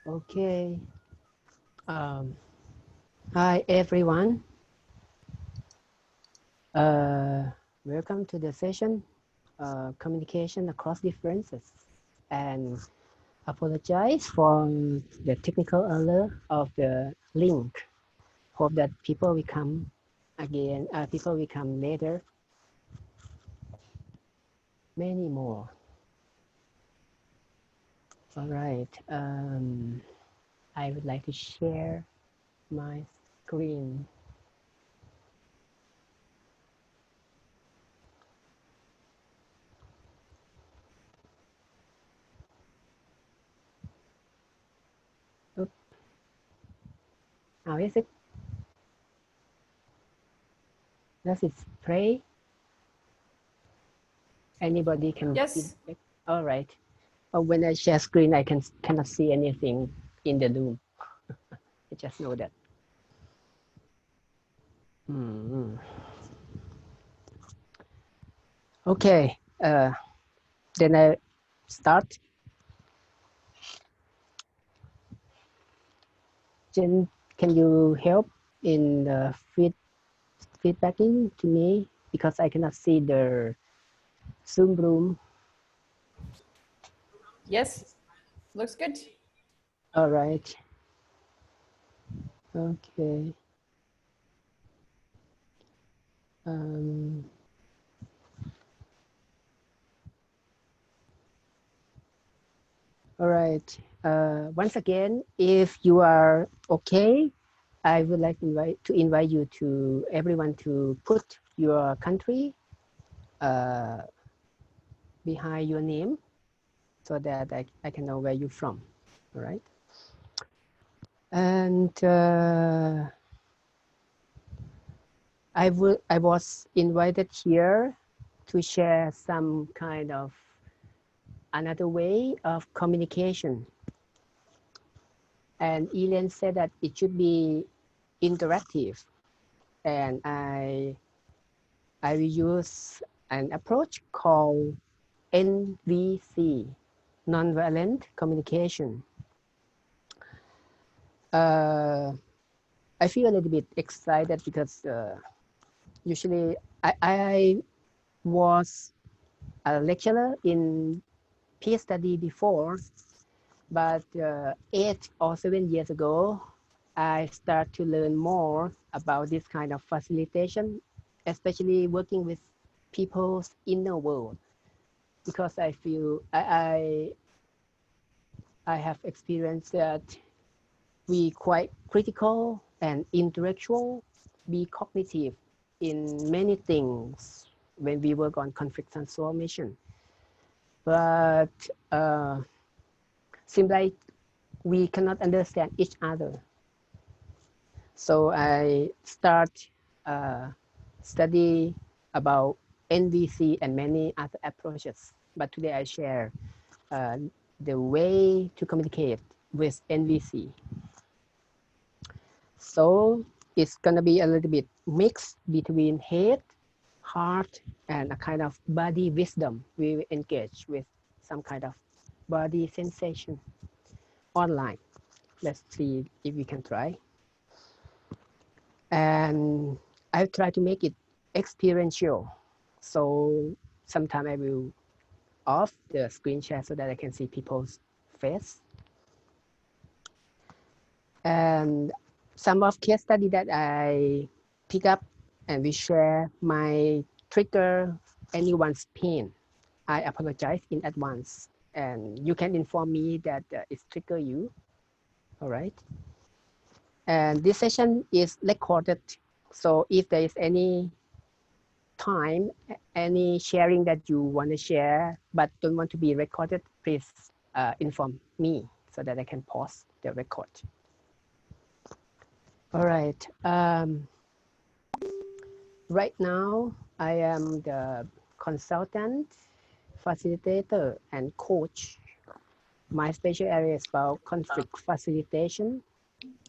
Okay. Hi, everyone. Welcome to the session, Communication Across Differences. And apologize for the technical error of the link. Hope that people will come again, people will come later. Many more. All right. I would like to share my screen. Oops. How is it? Does it play? Anybody can Yes. feedback? All right. But when I share screen, I cannot see anything in the room. I just know that. Okay. Then I start. Jen, can you help in the feedbacking to me because I cannot see the Zoom room. Yes. Looks good. All right. Okay. All right. Once again, if you are okay, I would like to invite you to everyone to put your country behind your name so that I can know where you're from. All right. And I was invited here to share some kind of another way of communication. And Elaine said that it should be interactive. And I will use an approach called NVC, Nonviolent Communication. I feel a little bit excited because usually I was a lecturer in peer study before, but 8 or 7 years ago, I start to learn more about this kind of facilitation, especially working with people's inner world, because I feel I have experienced that we quite critical and intellectual, be cognitive in many things when we work on conflict transformation. But seems like we cannot understand each other. So I start study about NVC and many other approaches. But today I share the way to communicate with NVC. So it's gonna be a little bit mixed between head, heart, and a kind of body wisdom. We will engage with some kind of body sensation online. Let's see if we can try. And I try to make it experiential. So sometime I will off the screen share so that I can see people's face. And some of case study that I pick up and we share my trigger anyone's pain. I apologize in advance, and you can inform me that it's trigger you. All right. And this session is recorded. So if there is any time, any sharing that you want to share but don't want to be recorded, please inform me so that I can pause the record. All right. Right now, I am the consultant, facilitator, and coach. My special area is about conflict facilitation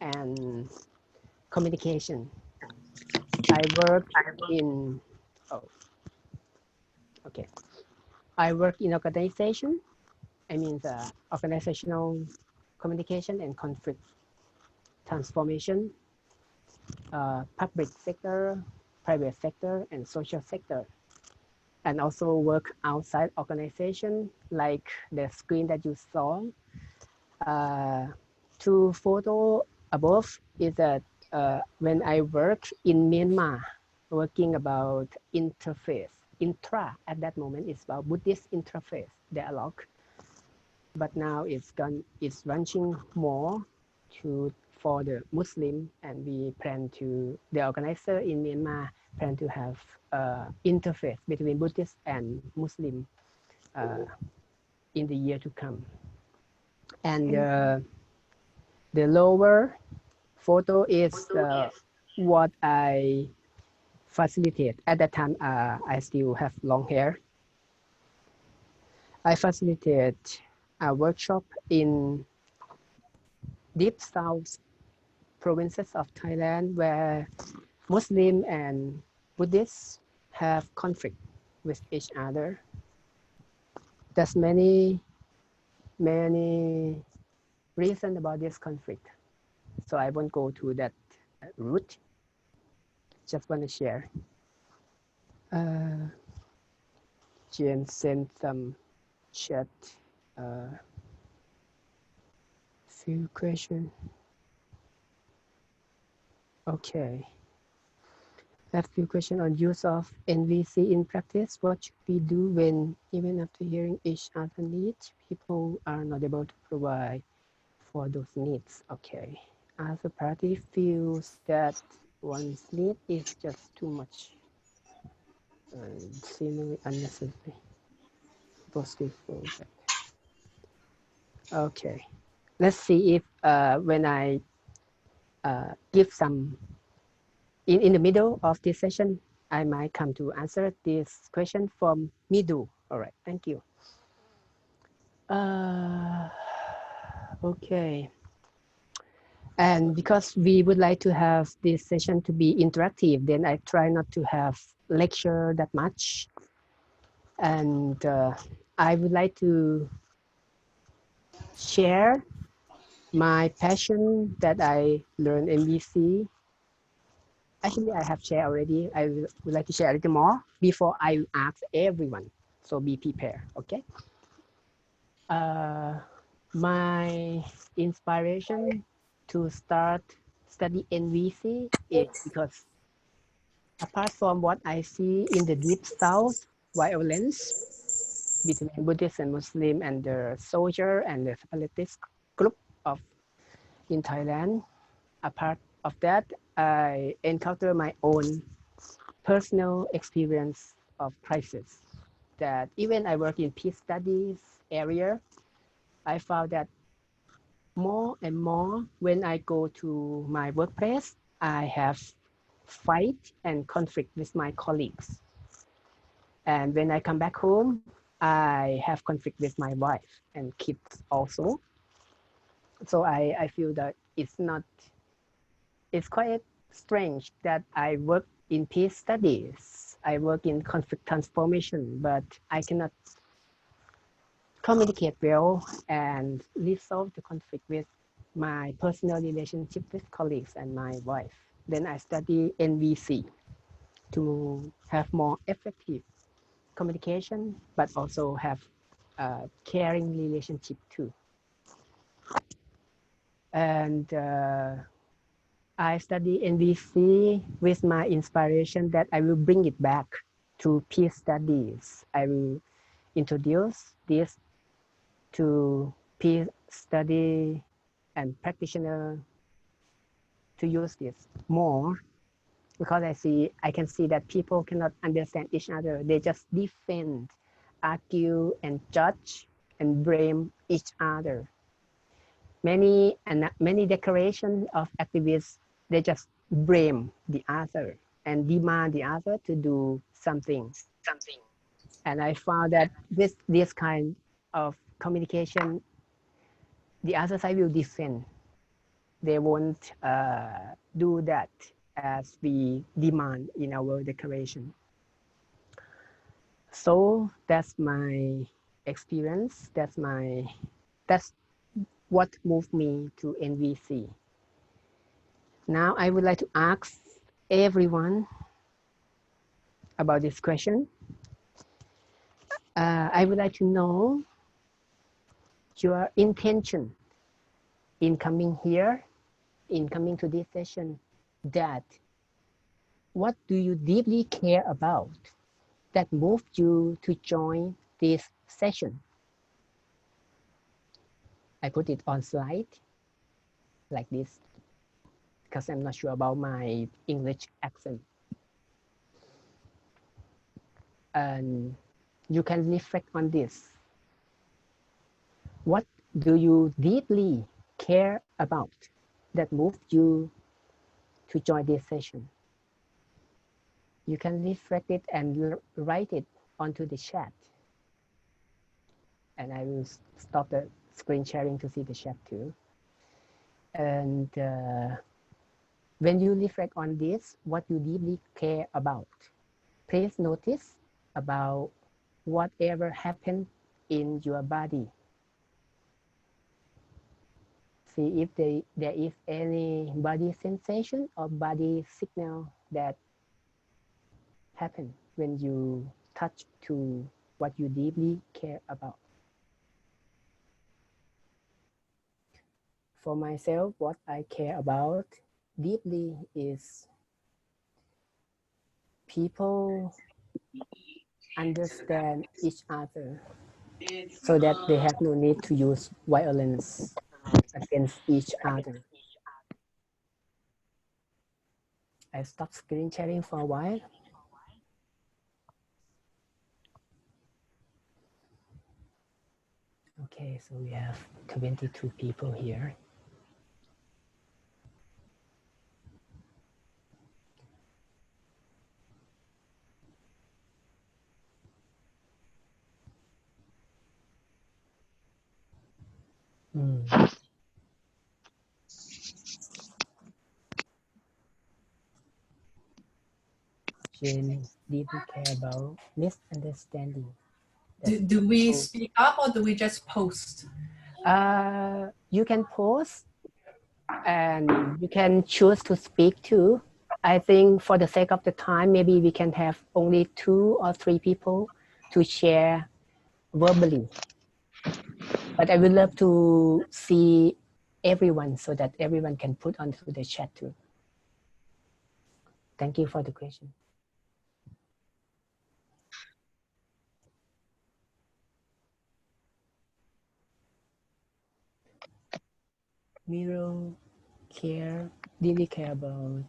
and communication. I work in, oh, okay. I work in organization. I mean the organizational communication and conflict transformation, public sector, private sector, and social sector. And also work outside organization like the screen that you saw. Two photo above is that when I work in Myanmar, working about interfaith, intra at that moment is about Buddhist interfaith dialogue, but now it's branching more for the Muslim, and we plan to, the organizer in Myanmar plan to have interfaith between Buddhist and Muslim in the year to come. And the lower photo is what I facilitate. At that time, I still have long hair. I facilitate a workshop in deep south provinces of Thailand where Muslim and Buddhists have conflict with each other. There's many reasons about this conflict. So I won't go to that route. Just want to share. Jane sent some chat. Few questions. Okay. I have a few questions on use of NVC in practice. What should we do when, even after hearing each other needs, people are not able to provide for those needs? Okay. As a party feels that one's need is just too much and seemingly unnecessary. Positive feedback. Okay. Let's see if when I give some in the middle of this session, I might come to answer this question from Midu. All right, thank you. Okay. And because we would like to have this session to be interactive, then I try not to have lecture that much. And I would like to share my passion that I learned MVC. Actually, I have shared already. I would like to share a little more before I ask everyone. So be prepared, okay? My inspiration to start study NVC is because apart from what I see in the deep south violence between Buddhist and Muslim and the soldier and the separatist group of in Thailand, apart of that, I encounter my own personal experience of crisis. That even I work in peace studies area, I found that more and more when I go to my workplace, I have fight and conflict with my colleagues. And when I come back home, I have conflict with my wife and kids also. So I feel that it's quite strange that I work in peace studies. I work in conflict transformation, but I cannot communicate well and resolve the conflict with my personal relationship with colleagues and my wife. Then I study NVC to have more effective communication, but also have a caring relationship too. And I study NVC with my inspiration that I will bring it back to peace studies. I will introduce this to peace study and practitioner to use this more, because I can see that people cannot understand each other. They just defend, argue, and judge and blame each other. Many declarations of activists, they just blame the other and demand the other to do something. And I found that this kind of communication, the other side will defend. They won't do that as we demand in our declaration. So that's my experience. That's what moved me to NVC. Now I would like to ask everyone about this question. I would like to know your intention in coming here, in coming to this session, that what do you deeply care about that moved you to join this session? I put it on slide like this because I'm not sure about my English accent. And you can reflect on this. What do you deeply care about that moved you to join this session? You can reflect it and write it onto the chat. And I will stop the screen sharing to see the chat too. And when you reflect on this, what you deeply care about, please notice about whatever happened in your body. See if there is any body sensation or body signal that happen when you touch to what you deeply care about. For myself, what I care about deeply is people understand each other so that they have no need to use violence against each other. I stopped screen sharing for a while. Okay, so we have 22 people here. Jane deeply care about misunderstanding. Do we speak up or do we just post? You can post and you can choose to speak too. I think for the sake of the time, maybe we can have only 2 or 3 people to share verbally. But I would love to see everyone so that everyone can put onto the chat too. Thank you for the question. Miro deeply care about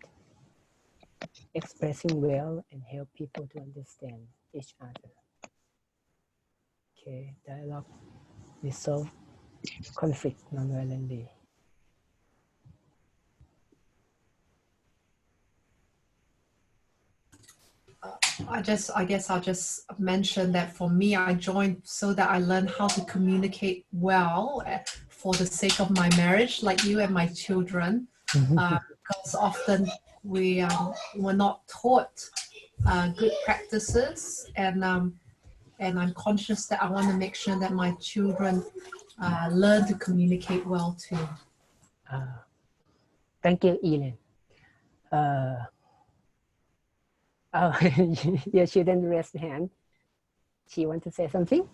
expressing well and help people to understand each other. Okay, dialogue, resolve conflict non-violently. I guess I'll just mention that for me, I joined so that I learned how to communicate well for the sake of my marriage, like you and my children, because often we were not taught good practices, and I'm conscious that I want to make sure that my children learn to communicate well too. Thank you, Ellen. Oh, yeah, she didn't raise the hand. She want to say something?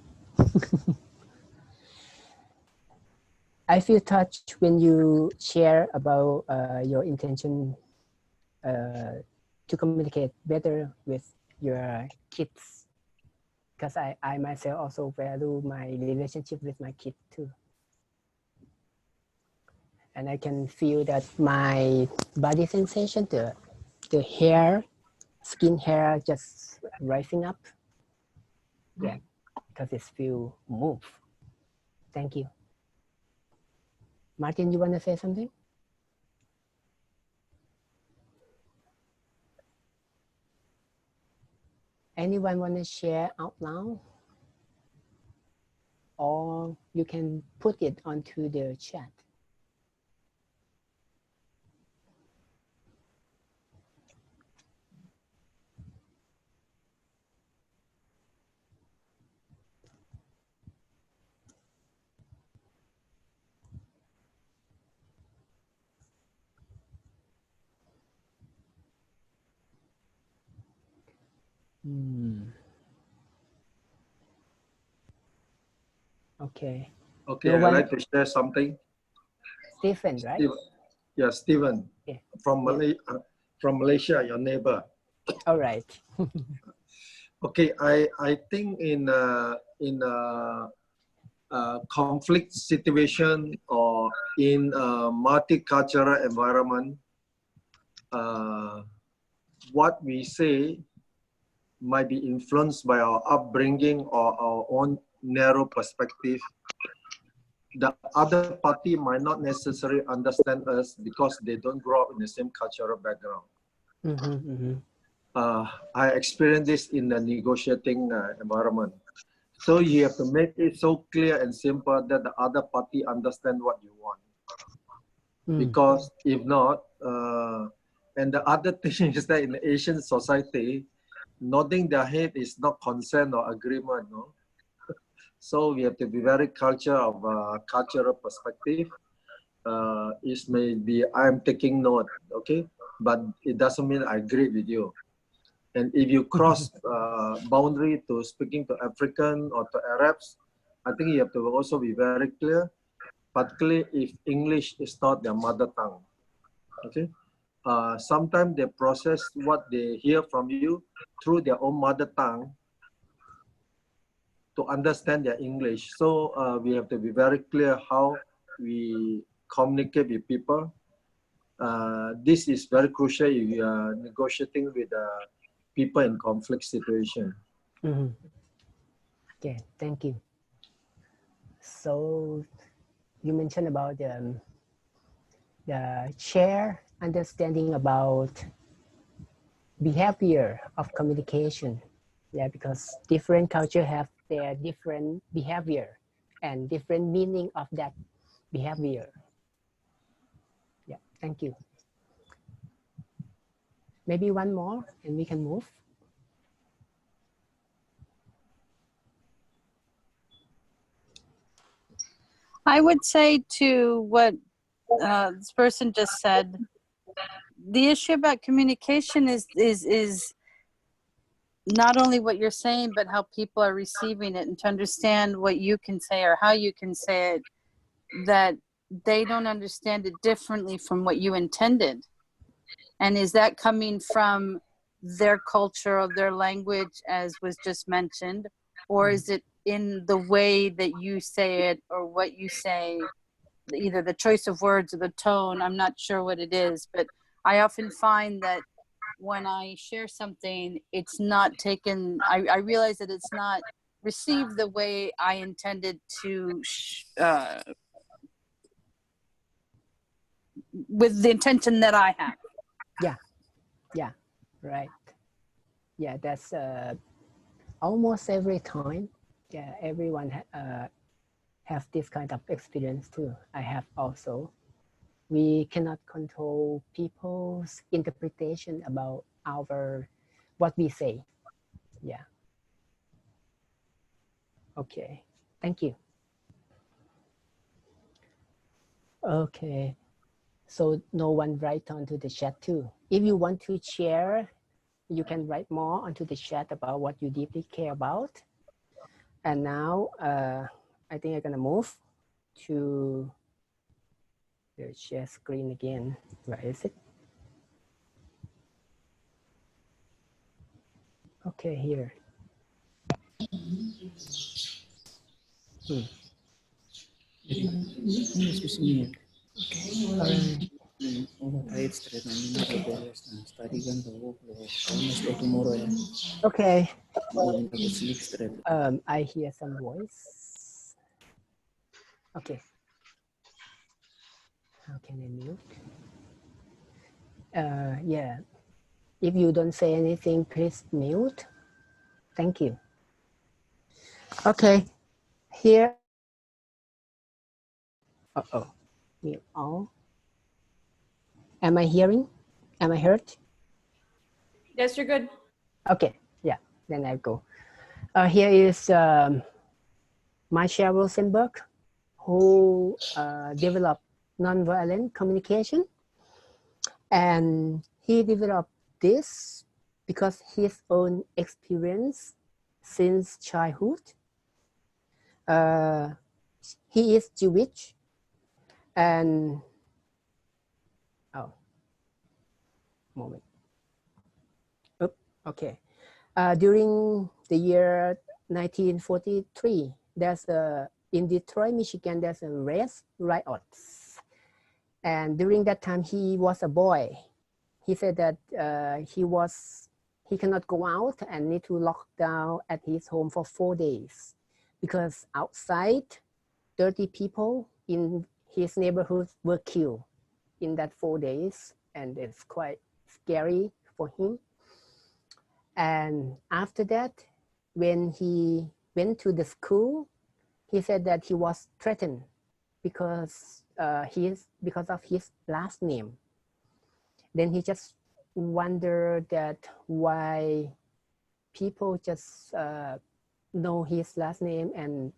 I feel touched when you share about your intention to communicate better with your kids, because I myself also value my relationship with my kids too. And I can feel that my body sensation, the hair, skin hair just rising up. Yeah, because it feels move. Thank you. Martin, you want to say something? Anyone want to share out loud? Or you can put it onto the chat. Okay. Okay, No I'd one. like to share something. Stephen, right? Yeah, Stephen, Yeah. from Malaysia, your neighbor. All right. Okay, I think in conflict situation or in a multicultural environment, what we say might be influenced by our upbringing or our own narrow perspective. The other party might not necessarily understand us because they don't grow up in the same cultural background. I experienced this in the negotiating environment. So you have to make it so clear and simple that the other party understand what you want. Because if not, and the other thing is that in the Asian society, nodding their head is not consent or agreement. No? So we have to be very cultural perspective. It may be I'm taking note, okay, but it doesn't mean I agree with you. And if you cross boundary to speaking to African or to Arabs, I think you have to also be very clear, particularly if English is not their mother tongue. Okay, sometimes they process what they hear from you through their own mother tongue to understand their English. So we have to be very clear how we communicate with people. This is very crucial if you are negotiating with people in conflict situation. Okay, thank you. So you mentioned about the shared understanding about behavior of communication. Yeah, because different culture have their different behavior and different meaning of that behavior. Yeah, thank you. Maybe one more and we can move. I would say to what this person just said, the issue about communication is not only what you're saying, but how people are receiving it, and to understand what you can say or how you can say it, that they don't understand it differently from what you intended. And is that coming from their culture or their language, as was just mentioned, or is it in the way that you say it or what you say, either the choice of words or the tone? I'm not sure what it is, but I often find that when I share something, it's not taken, I realize that it's not received the way I intended to, with the intention that I have. Yeah, right. Yeah, that's almost every time. Yeah, everyone have this kind of experience too. I have also. We cannot control people's interpretation about what we say. Yeah. Okay, thank you. Okay, so no one write onto the chat too. If you want to share, you can write more onto the chat about what you deeply care about. And now I think I'm gonna move to the share screen again. Where is it? Okay, here. Okay. I hear some voice. Okay. How can I mute? Yeah. If you don't say anything, please mute. Thank you. Okay. Here. Uh-oh. Mute all. Am I hearing? Am I heard? Yes, you're good. Okay. Yeah. Then I go. Here is Marshal Rosenberg, who developed nonviolent communication. And he developed this because his own experience since childhood. He is Jewish, and moment. Oops, okay. During the year 1943, in Detroit, Michigan, there's a race riots. And during that time, he was a boy. He said that he cannot go out and need to lock down at his home for 4 days because outside 30 people in his neighborhood were killed in that 4 days, and it's quite scary for him. And after that, when he went to the school, he said that he was threatened because of his last name. Then he just wondered that why people just know his last name and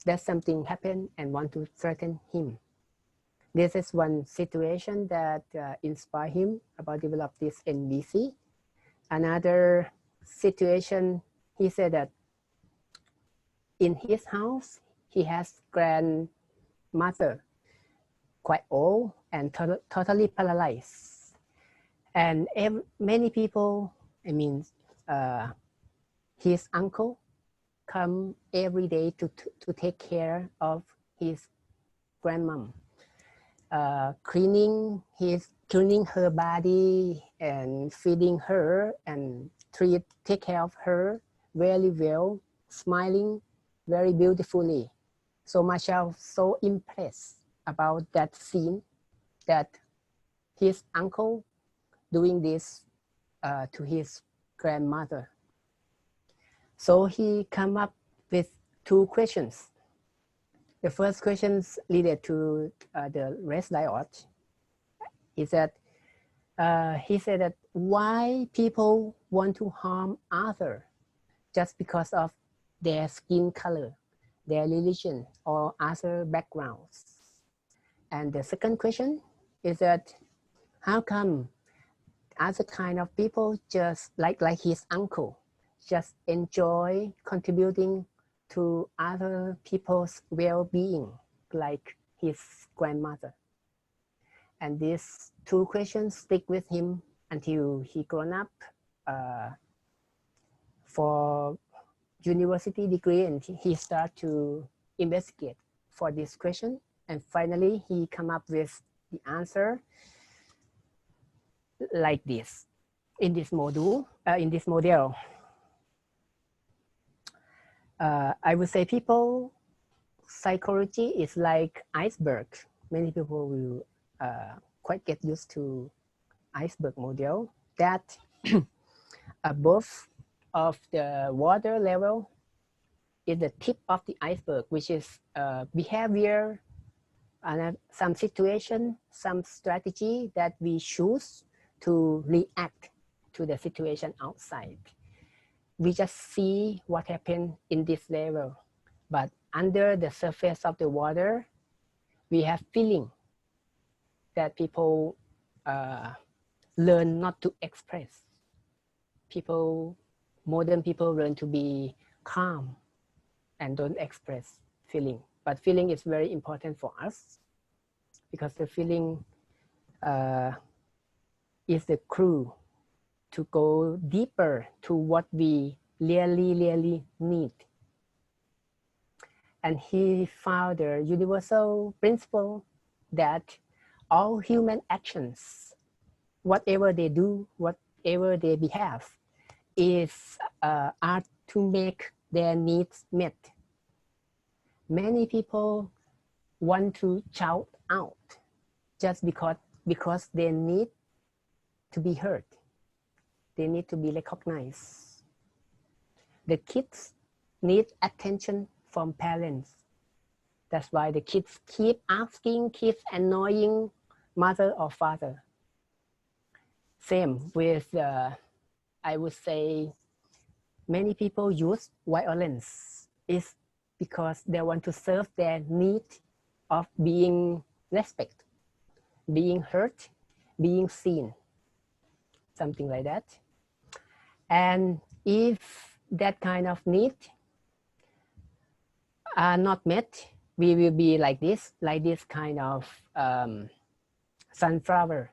that something happened and want to threaten him. This is one situation that inspired him about develop this NVC. Another situation, he said that in his house, he has grandmother, quite old and totally paralyzed. And many people, his uncle come every day to take care of his grandmom, cleaning her body and feeding her and take care of her very well, smiling very beautifully. So Marshal so impressed about that scene, that his uncle doing this to his grandmother. So he come up with 2 questions. The first question related to the race riot is that he said that why people want to harm others just because of their skin color, their religion, or other backgrounds. And the second question is that how come other kind of people just like his uncle just enjoy contributing to other people's well-being like his grandmother? And these 2 questions stick with him until he grown up for university degree, and he start to investigate for this question. And finally, he come up with the answer like this in this model. I would say people psychology is like iceberg. Many people will quite get used to iceberg model, that above of the water level is the tip of the iceberg, which is behavior and some situation, some strategy that we choose to react to the situation outside. We just see what happened in this level, but under the surface of the water, we have feeling that people learn not to express. Modern people learn to be calm and don't express feeling. But feeling is very important for us because the feeling is the clue to go deeper to what we really need. And he found the universal principle that all human actions, whatever they do, whatever they behave, are to make their needs met. Many people want to shout out just because they need to be heard. They need to be recognized. The kids need attention from parents. That's why the kids keep asking, keep annoying mother or father. Same with, I would say, many people use violence is because they want to serve their need of being respected, being heard, being seen, something like that. And if that kind of need are not met, we will be like this kind of sunflower.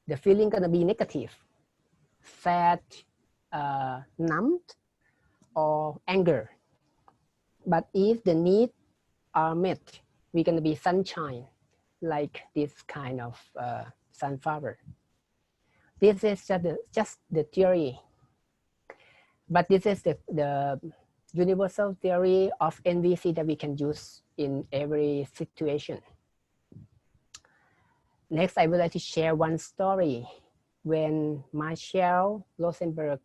The feeling gonna be negative, sad, numbed, or anger. But if the needs are met, we're gonna be sunshine, like this kind of sunflower. This is just the theory, but this is the universal theory of NVC that we can use in every situation. Next, I would like to share one story. When Marshal Rosenberg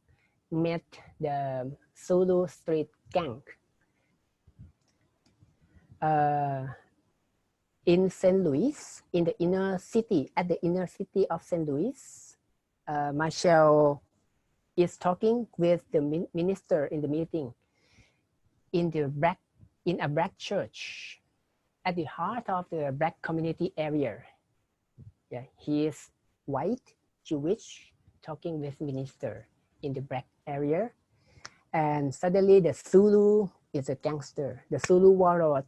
met the Zulu street gang in St. Louis, in the inner city, at the inner city of St. Louis, Marshal is talking with the minister in the meeting in a black church at the heart of the black community area. Yeah, he is white, Jewish, talking with minister in the black area. And suddenly the Zulu is a gangster. The Zulu warlord,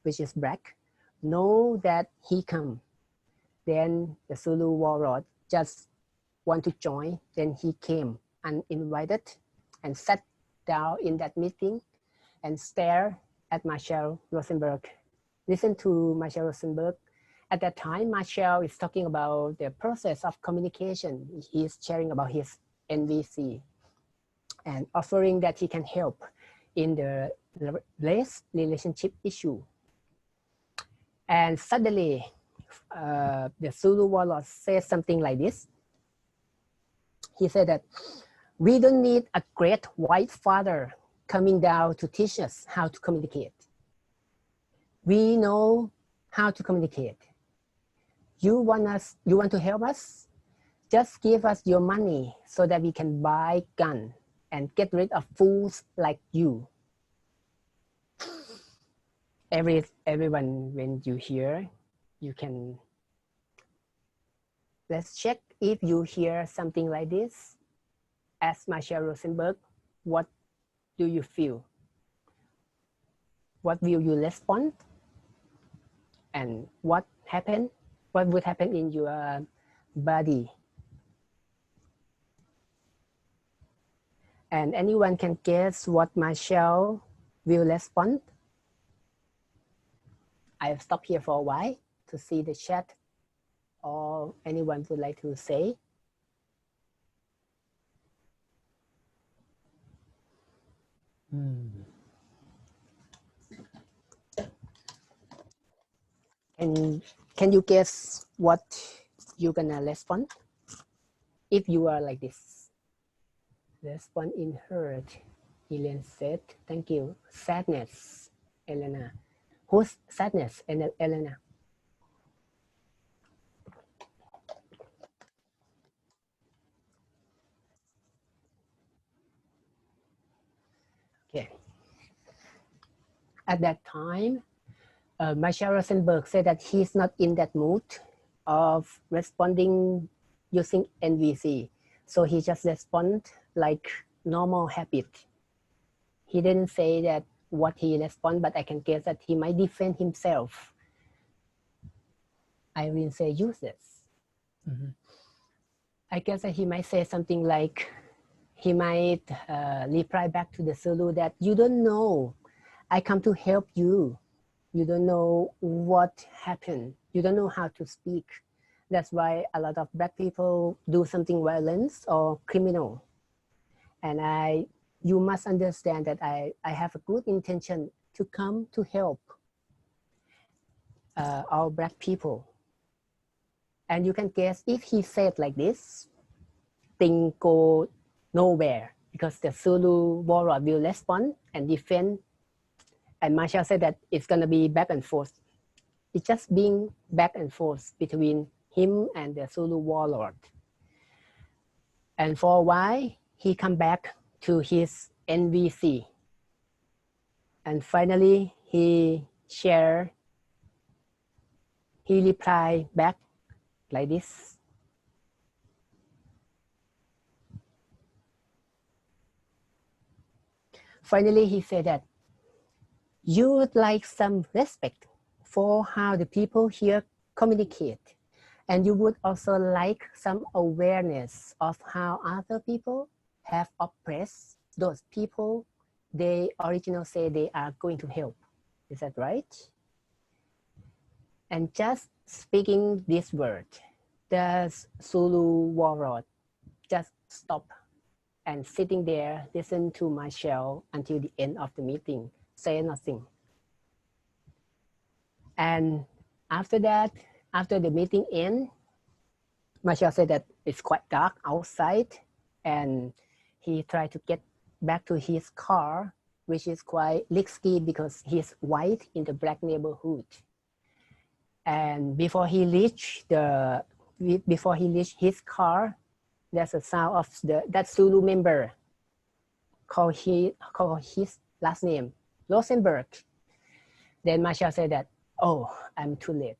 which is black, know that he come. Then the Zulu warlord just want to join. Then he came uninvited and sat down in that meeting and stare at Marshal Rosenberg. Listen to Marshal Rosenberg. At that time, Marshal is talking about the process of communication. He is sharing about his NVC and offering that he can help in the race relationship issue. And suddenly, the Zulu warlord says something like this. He said that we don't need a great white father coming down to teach us how to communicate. We know how to communicate. You want to help us? Just give us your money so that we can buy gun and get rid of fools like you. Everyone, when you hear, you can, let's check if you hear something like this. Ask Marshal Rosenberg, what do you feel? What will you respond? And what happened? What would happen in your body? And anyone can guess what Marshal will respond? I've stopped here for a while to see the chat, or anyone would like to say. Can you guess what you're gonna respond if you are like this? Respond in hurt. Elaine said, thank you. Sadness, Elena. Who's sadness, Elena? Okay. At that time, Marshal Rosenberg said that he's not in that mood of responding using NVC. So he just respond like normal habit. He didn't say that what he respond, but I can guess that he might defend himself. I will say use this. I guess that he might say something like, he might reply back to the Zulu that you don't know, I come to help you. You don't know what happened. You don't know how to speak. That's why a lot of black people do something violent or criminal. And you must understand that I have a good intention to come to help all black people. And you can guess if he said like this, things go nowhere because the Zulu warlord will respond and defend. And Marshal said that it's gonna be back and forth. It's just being back and forth between him and the Zulu warlord. And for a while, he come back to his NVC. And finally, he replied back like this. finally he said that you would like some respect for how the people here communicate. And you would also like some awareness of how other people have oppressed those people they originally say they are going to help. Is that right? And just speaking this word, the Zulu warlord just stop and sitting there, listen to Marshal until the end of the meeting, say nothing. And after that, after the meeting ends, Marshal said that it's quite dark outside and he tried to get back to his car, which is quite risky because he's white in the black neighborhood. And before he reached his car, there's a sound of that Zulu member call his last name, Rosenberg. Then Marshal said that, oh, I'm too late.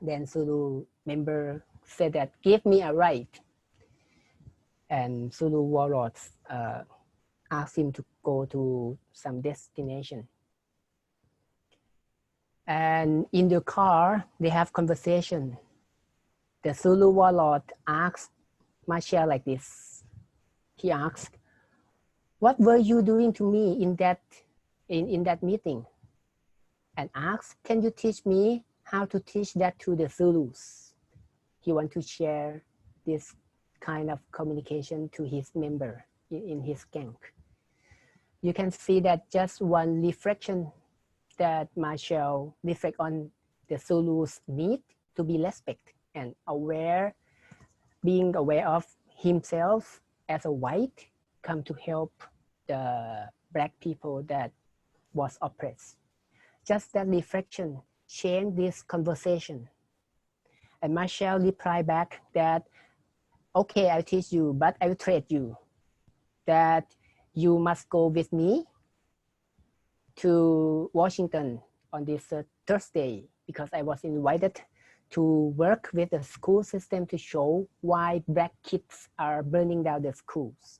Then Zulu member said that, give me a ride. And Zulu warlords asked him to go to some destination. And in the car, they have conversation. The Zulu warlord asked Marshal like this. He asked, what were you doing to me in that meeting? And asked, can you teach me how to teach that to the Zulus? He wants to share this kind of communication to his member in his gang. You can see that just one reflection that Marshal reflect on the Zulus' need to be respected and aware, being aware of himself as a white, come to help the black people that was oppressed. Just that reflection changed this conversation. And Marshal replied back that, okay, I'll teach you, but I will trade you that you must go with me to Washington on this Thursday because I was invited to work with the school system to show why black kids are burning down the schools.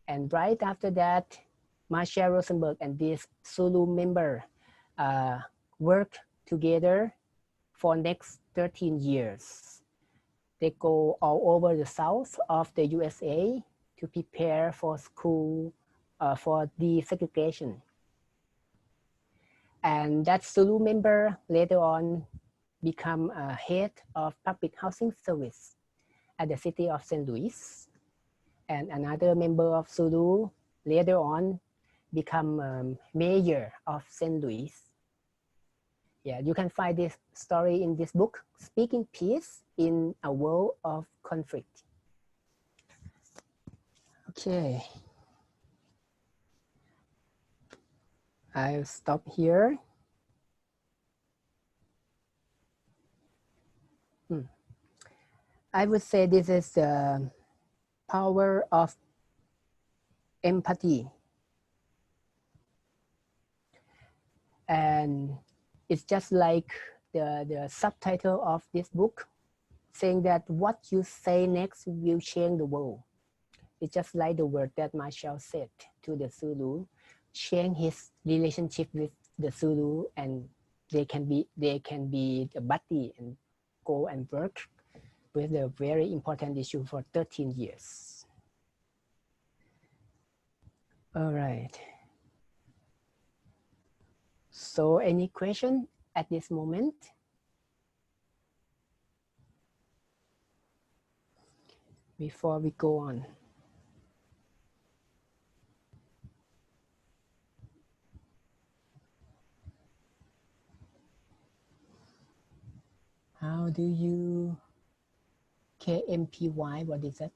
And right after that, Marshal Rosenberg and this Zulu member worked together for next 13 years. They go all over the south of the USA to prepare for school for desegregation. And that Zulu member later on become a head of public housing service at the city of St. Louis. And another member of Zulu later on become mayor of St. Louis. Yeah, you can find this story in this book, Speaking Peace in a World of Conflict. Okay. I'll stop here. I would say this is the power of empathy. And it's just like the subtitle of this book saying that what you say next will change the world. It's just like the word that Marshal said to the Zulu, change his relationship with the Zulu, and they can be the buddy and go and work with a very important issue for 13 years. All right. So any question at this moment? Before we go on. How do you KMPY, what is that?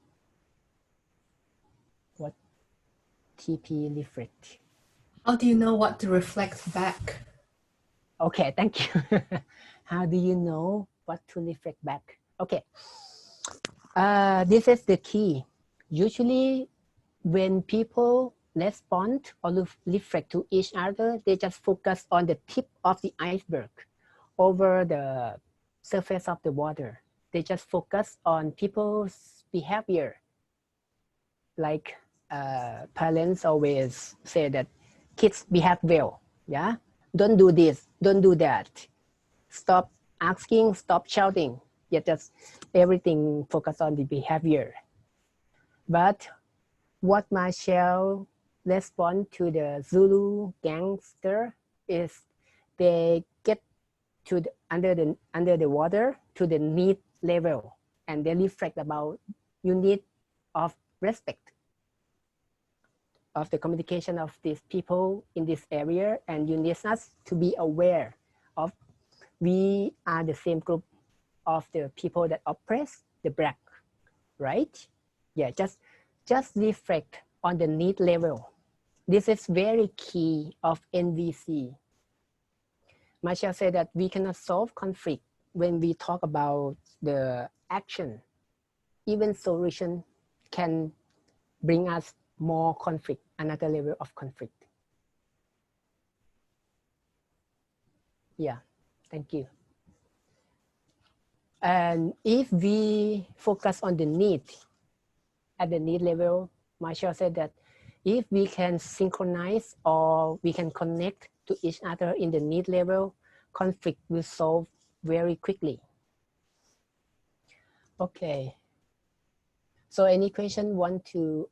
What TP reflect? How do you know what to reflect back? Okay, thank you. How do you know what to reflect back? Okay, this is the key. Usually when people respond or reflect to each other, they just focus on the tip of the iceberg over the surface of the water. They just focus on people's behavior, like parents always say that kids behave well. Yeah, don't do this, don't do that. Stop asking, stop shouting. Yet just everything focus on the behavior. But what Marshal respond to the Zulu gangster is they get to the, under the water to the need level, and they reflect about you need of respect of the communication of these people in this area, and you need us to be aware of we are the same group of the people that oppress the black, right? Yeah, just reflect on the need level. This is very key of NVC. Marshall said that we cannot solve conflict when we talk about the action. Even solution can bring us more conflict, another level of conflict. Yeah, thank you. And if we focus on the need, at the need level, Marshall said that if we can synchronize or we can connect to each other in the need level, conflict will solve very quickly. Okay. So any question want to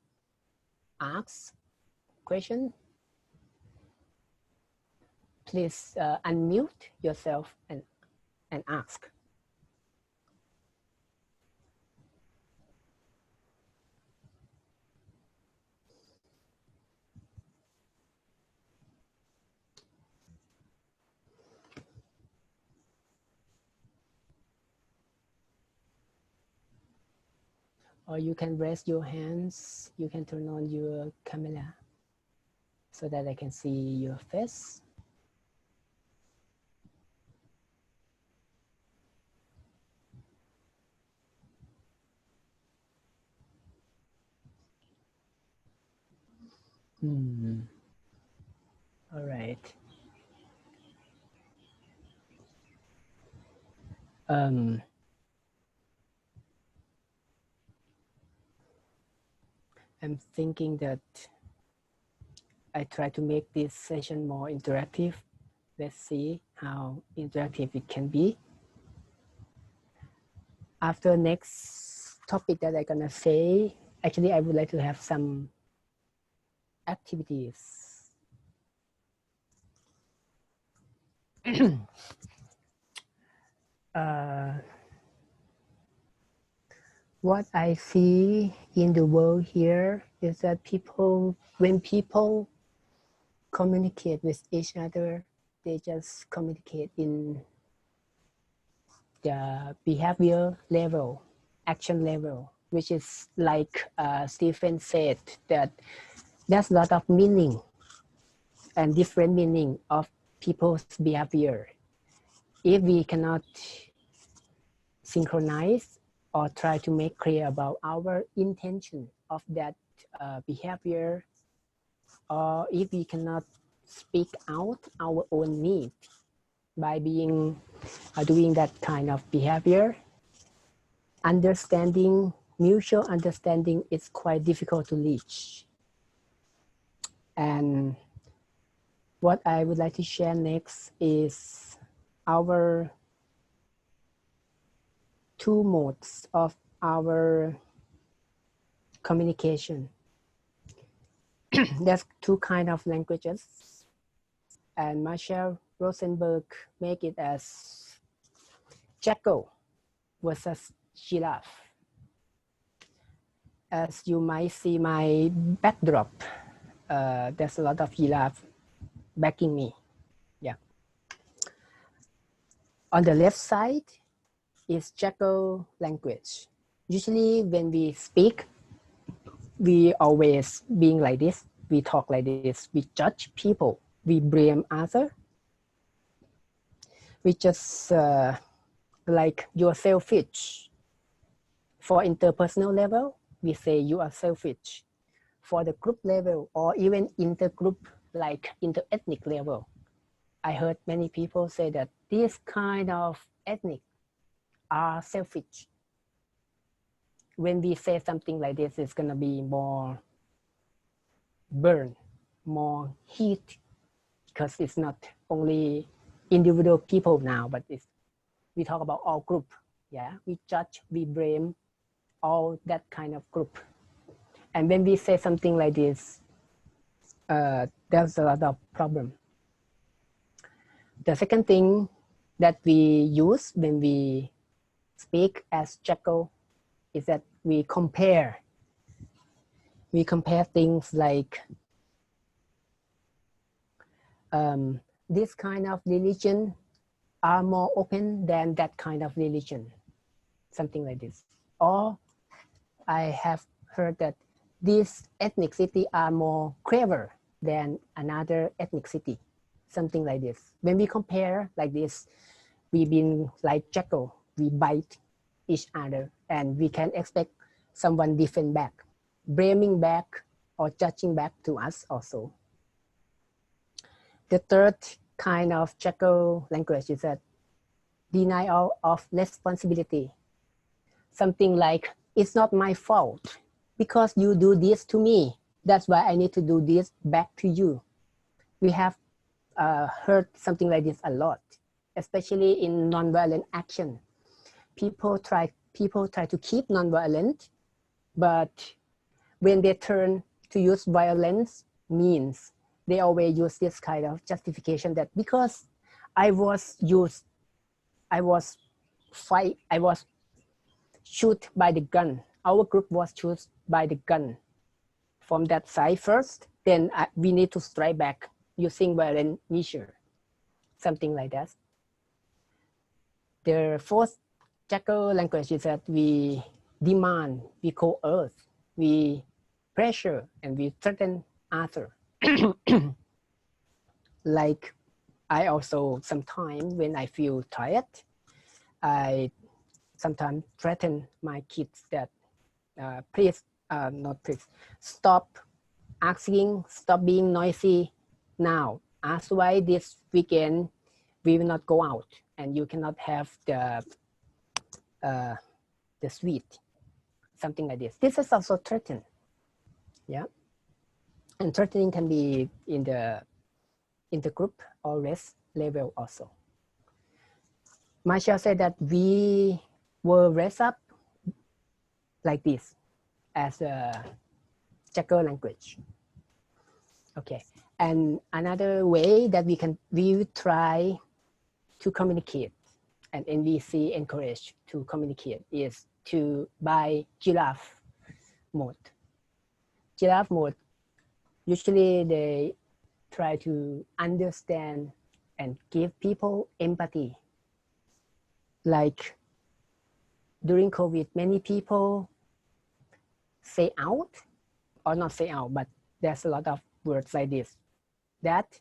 ask? Question? Please unmute yourself and ask. Or you can raise your hands. You can turn on your camera so that I can see your face. All right. I'm thinking that I try to make this session more interactive. Let's see how interactive it can be. After next topic that I'm gonna say, actually I would like to have some activities. What I see in the world here is that when people communicate with each other, they just communicate in the behavior level, action level, which is like Stephen said, that there's a lot of meaning and different meaning of people's behavior. If we cannot synchronize or try to make clear about our intention of that behavior, or if we cannot speak out our own need by being doing that kind of behavior, mutual understanding is quite difficult to reach. And what I would like to share next is our two modes of our communication. There's two kinds of languages, and Marshal Rosenberg make it as jackal versus giraffe. As you might see my backdrop, there's a lot of giraffe backing me. Yeah. On the left side is jackal language. Usually when we speak, we always being like this. We talk like this. We judge people. We blame others. We just like you're selfish. For interpersonal level, we say you are selfish. For the group level or even intergroup, like interethnic level, I heard many people say that this kind of ethnic are selfish. When we say something like this, it's gonna be more burn more heat, because it's not only individual people now, but we talk about all group. Yeah, we judge, we blame all that kind of group. And when we say something like this, there's a lot of problem. The second thing that we use when we speak as Jekyll is that we compare things like this kind of religion are more open than that kind of religion, something like this. Or I have heard that these ethnicity are more clever than another ethnicity, something like this. When we compare like this, we've been like Jekyll, we bite each other, and we can expect someone defend back, blaming back or judging back to us also. The third kind of Jekyll language is that denial of responsibility. Something like, it's not my fault because you do this to me. That's why I need to do this back to you. We have heard something like this a lot, especially in nonviolent action. People try to keep nonviolent, but when they turn to use violence means, they always use this kind of justification that because I was shoot by the gun. Our group was shot by the gun from that side first, then we need to strike back using violent measure, something like that. The fourth Jekyll language is that we demand, we coerce, we pressure, and we threaten others. Like I also sometimes when I feel tired, I sometimes threaten my kids that please, stop asking, stop being noisy now. Otherwise this weekend we will not go out and you cannot have the sweet, something like this. This is also threaten, yeah. And threatening can be in the group or race level also. Marshall said that we were raised up like this as a Jekyll language. Okay, and another way that we try to communicate, and NVC encourage to communicate, is by giraffe mode. Giraffe mode, usually they try to understand and give people empathy. Like during COVID, many people say out, or not say out, but there's a lot of words like this, that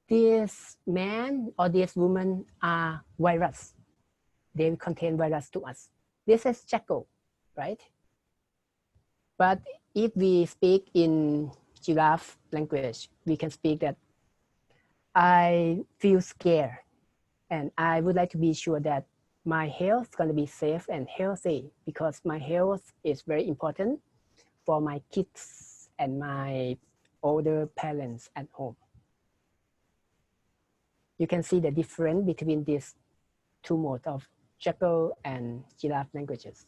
this man or this woman are virus. They contain virus to us. This is Jekyll, right? But if we speak in giraffe language, we can speak that I feel scared and I would like to be sure that my health is going to be safe and healthy, because my health is very important for my kids and my older parents at home. You can see the difference between these two modes of Jekyll and giraffe languages.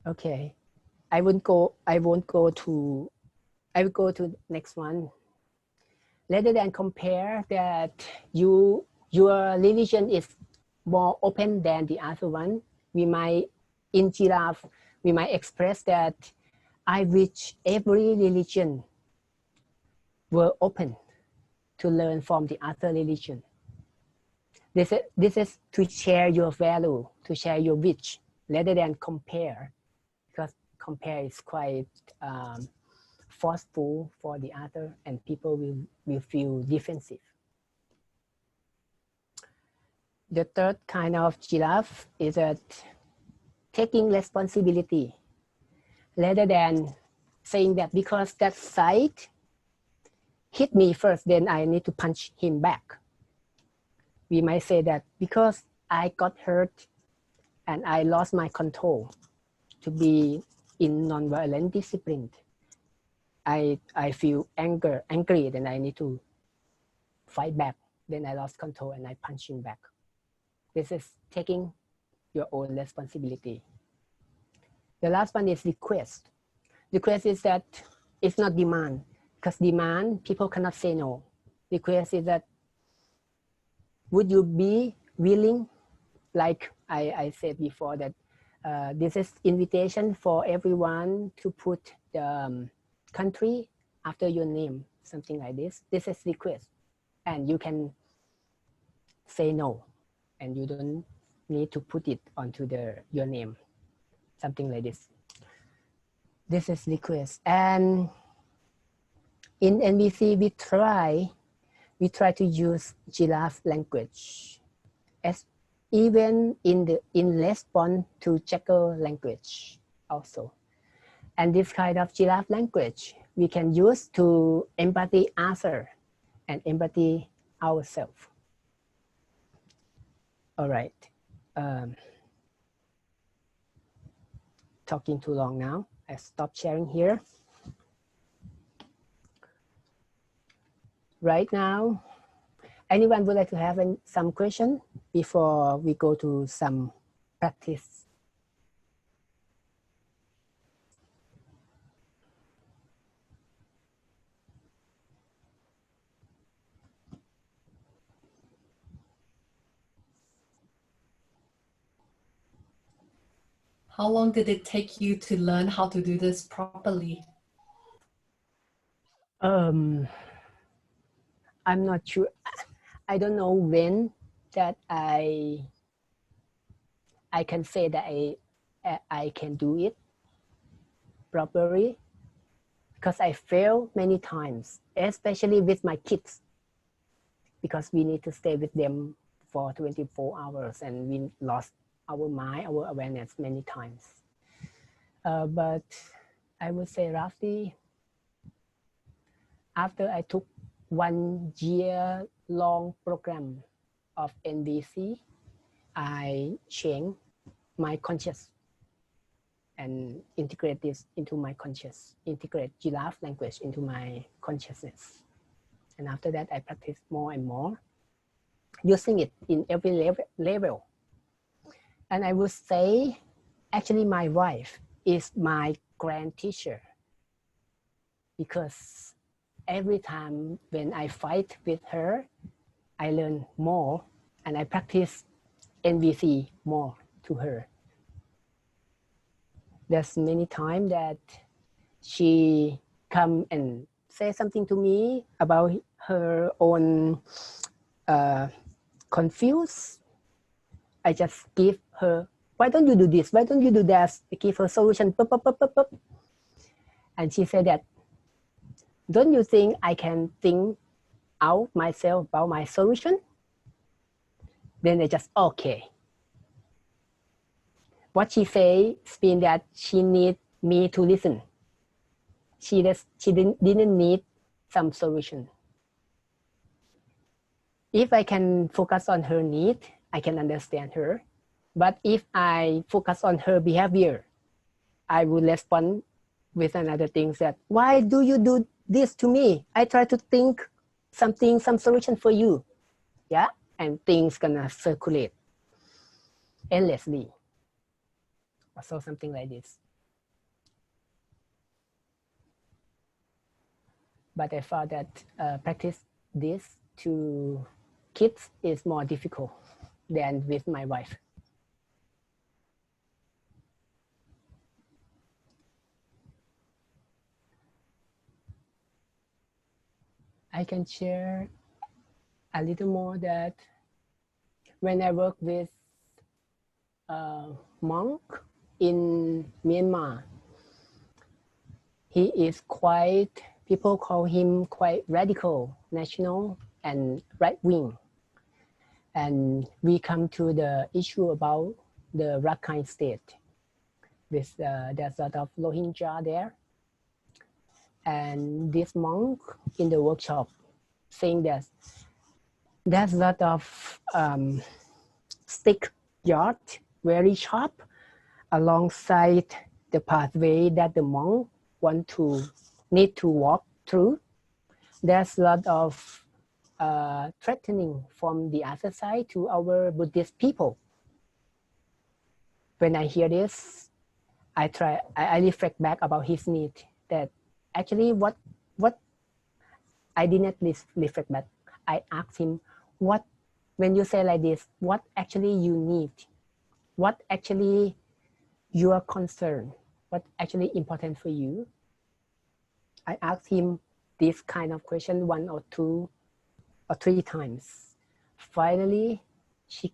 Okay, I will go to next one. Rather than compare that your religion is more open than the other one, we might, in giraffe, we might express that I wish every religion were open to learn from the other religion. This is to share your value, to share your wish, rather than compare, because compare is quite forceful for the other, and people will feel defensive. The third kind of giraffe is that taking responsibility, rather than saying that because that side hit me first, then I need to punch him back. We might say that because I got hurt and I lost my control to be in nonviolent discipline, I feel angry, then I need to fight back. Then I lost control and I punch him back. This is taking your own responsibility. The last one is request. Request is that it's not demand, because demand, people cannot say no. Request is that, would you be willing, like I said before, that this is invitation for everyone to put the country after your name, something like this. This is request. And you can say no, and you don't need to put it onto your name, something like this. This is request. And in NVC, we try to use giraffe language, as even in response to checker language also. And this kind of giraffe language we can use to empathy other and empathy ourselves. All right. Talking too long now. I stop sharing here. Right now, anyone would like to have some question before we go to some practice? How long did it take you to learn how to do this properly? I'm not sure. I don't know when that I can say that I can do it properly, because I fail many times, especially with my kids, because we need to stay with them for 24 hours and we lost our mind, our awareness many times. But I would say roughly after I took 1 year long program of NVC, I changed my conscious and integrate this into my conscious, integrate giraffe language into my consciousness. And after that, I practice more and more, using it in every level. And I would say, actually, my wife is my grand teacher, because every time when I fight with her, I learn more and I practice NVC more to her. There's many times that she come and say something to me about her own confused. I just give her, why don't you do this? Why don't you do that? I give her solution. And she said that, don't you think I can think out myself about my solution? Then I just, okay. What she say means that she need me to listen. She didn't need some solution. If I can focus on her need, I can understand her. But if I focus on her behavior, I will respond with another thing that, why do you do this to me? I try to think some solution for you. Yeah, and things gonna circulate endlessly. So something like this. But I found that practice this to kids is more difficult than with my wife. I can share a little more that when I work with a monk in Myanmar, he is quite, people call him quite radical, national, and right-wing. And we come to the issue about the Rakhine state. With there's a lot of Rohingya there. And this monk in the workshop saying that there's a lot of stick yard, very sharp, alongside the pathway that the monk need to walk through. There's a lot of threatening from the other side to our Buddhist people. When I hear this, I reflect back about his need, that actually what I didn't reflect back. I asked him, when you say like this, what actually you need? What actually your concern? What actually important for you? I asked him this kind of question 1 or 2 or 3 times. Finally, he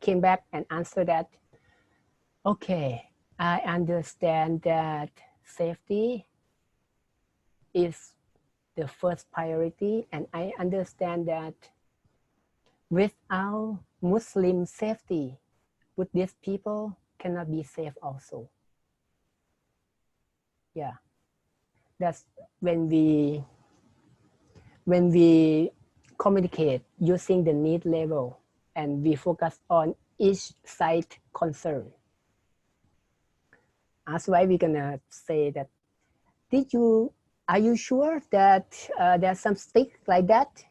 came back and answered that, okay, I understand that safety is the first priority, and I understand that without Muslim safety, Buddhist people cannot be safe also. Yeah, that's when we communicate using the need level, and we focus on each side concern. That's why we're gonna say that, are you sure that there's some stick like that?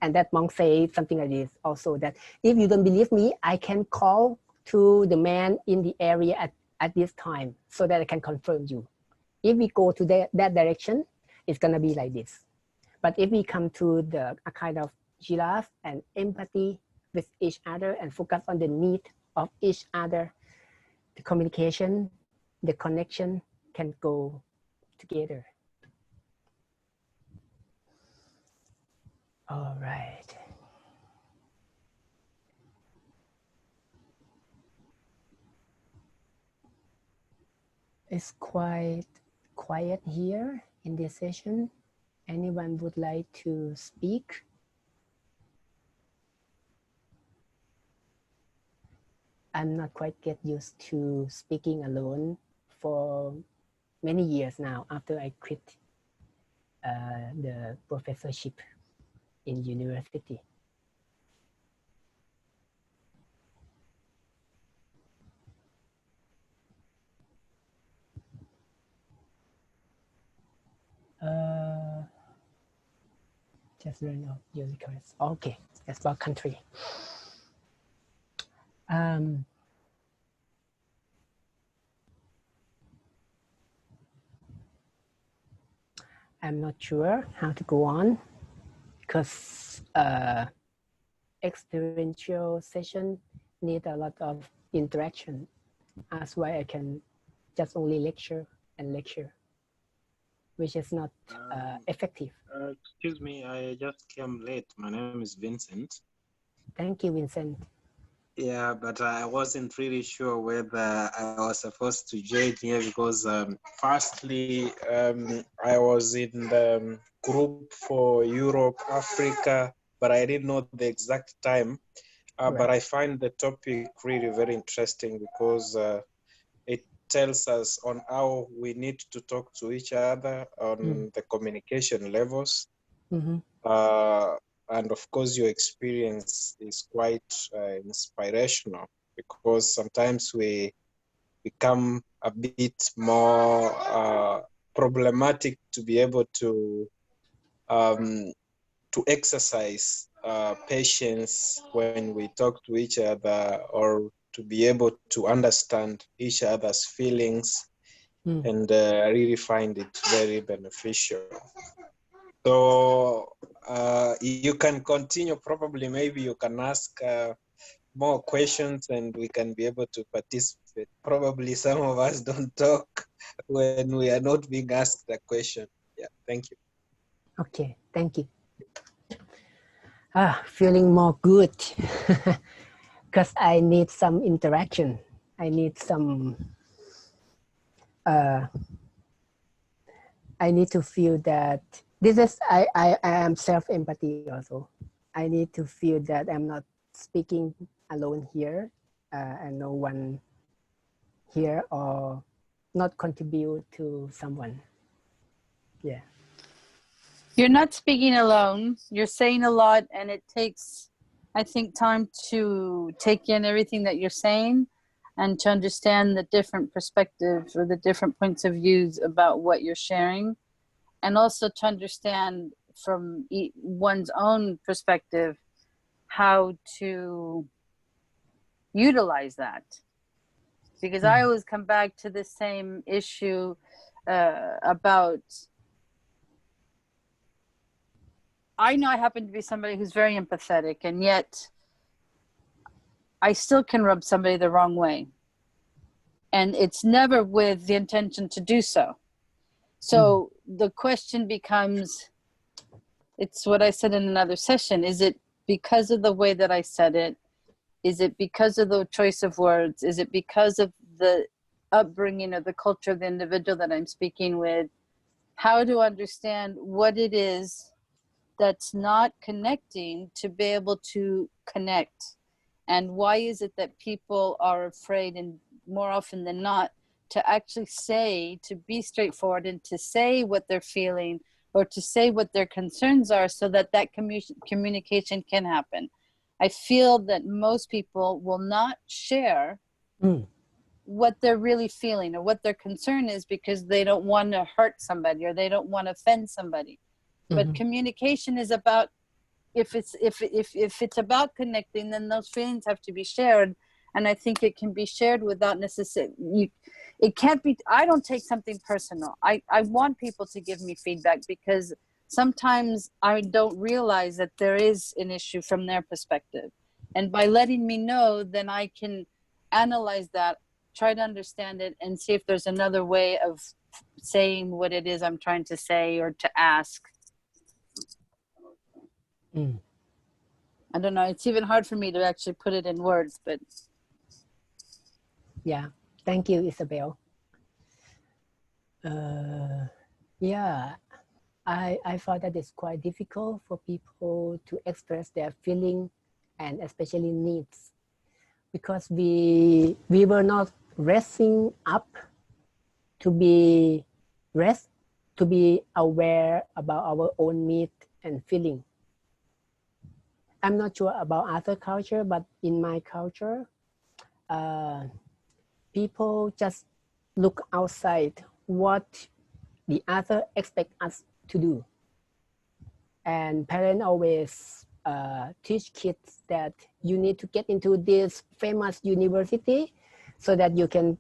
And that monk say something like this also, that if you don't believe me, I can call to the man in the area at this time so that I can confirm you. If we go to that direction, it's gonna be like this. But if we come to a kind of giraffe and empathy with each other and focus on the need of each other, the communication, the connection can go together. All right. It's quite quiet here in this session. Anyone would like to speak? I'm not quite get used to speaking alone for many years now after I quit the professorship in university. Just learn of your request. Okay, that's about country. I'm not sure how to go on because experiential session need a lot of interaction. That's why I can just only lecture and lecture, which is not effective. Excuse me, I just came late. My name is Vincent. Thank you, Vincent. Yeah, but I wasn't really sure whether I was supposed to join here because firstly, I was in the group for Europe, Africa, but I didn't know the exact time. Right. But I find the topic really very interesting because it tells us on how we need to talk to each other on the communication levels. Mm-hmm. And of course, your experience is quite inspirational because sometimes we become a bit more problematic to be able to exercise patience when we talk to each other, or to be able to understand each other's feelings, and I really find it very beneficial. So you can continue, probably maybe you can ask more questions and we can be able to participate. Probably some of us don't talk when we are not being asked a question. Yeah, thank you. Okay, thank you. Feeling more good because I need some interaction. I need some, I need to feel that this is, I am self-empathy also. I need to feel that I'm not speaking alone here and no one here, or not contribute to someone. Yeah. You're not speaking alone. You're saying a lot, and it takes, I think, time to take in everything that you're saying. and to understand the different perspectives or the different points of views about what you're sharing, and also to understand from one's own perspective how to utilize that. Because I always come back to the same issue about, I know I happen to be somebody who's very empathetic, and yet I still can rub somebody the wrong way. And it's never with the intention to do so. So the question becomes, it's what I said in another session, is it because of the way that I said it? Is it because of the choice of words? Is it because of the upbringing or the culture of the individual that I'm speaking with? How to understand what it is that's not connecting to be able to connect? And why is it that people are afraid, and more often than not, to actually say, to be straightforward and to say what they're feeling or to say what their concerns are, so that that communication can happen? I feel that most people will not share what they're really feeling or what their concern is, because they don't want to hurt somebody or they don't want to offend somebody. But communication is about, if it's about connecting, then those feelings have to be shared. And I think it can be shared without necessarily, it can't be, I don't take something personal. I want people to give me feedback, because sometimes I don't realize that there is an issue from their perspective. And by letting me know, then I can analyze that, try to understand it, and see if there's another way of saying what it is I'm trying to say or to ask. I don't know. It's even hard for me to actually put it in words, but. Yeah. Thank you, Isabel. Yeah. I thought that it's quite difficult for people to express their feeling and especially needs, because we were not resting up to be aware about our own need and feeling. I'm not sure about other culture, but in my culture, people just look outside what the other expect us to do. And parents always teach kids that you need to get into this famous university so that you can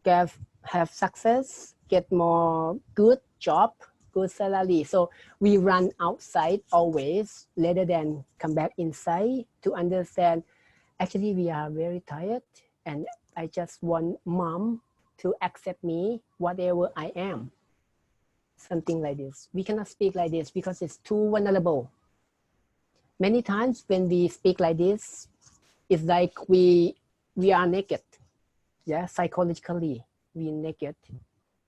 have success, get more good job, good salary. So we run outside always rather than come back inside to understand, actually we are very tired and I just want mom to accept me whatever I am. Something like this. We cannot speak like this because it's too vulnerable. Many times when we speak like this, it's like we are naked. Yeah, psychologically, we naked.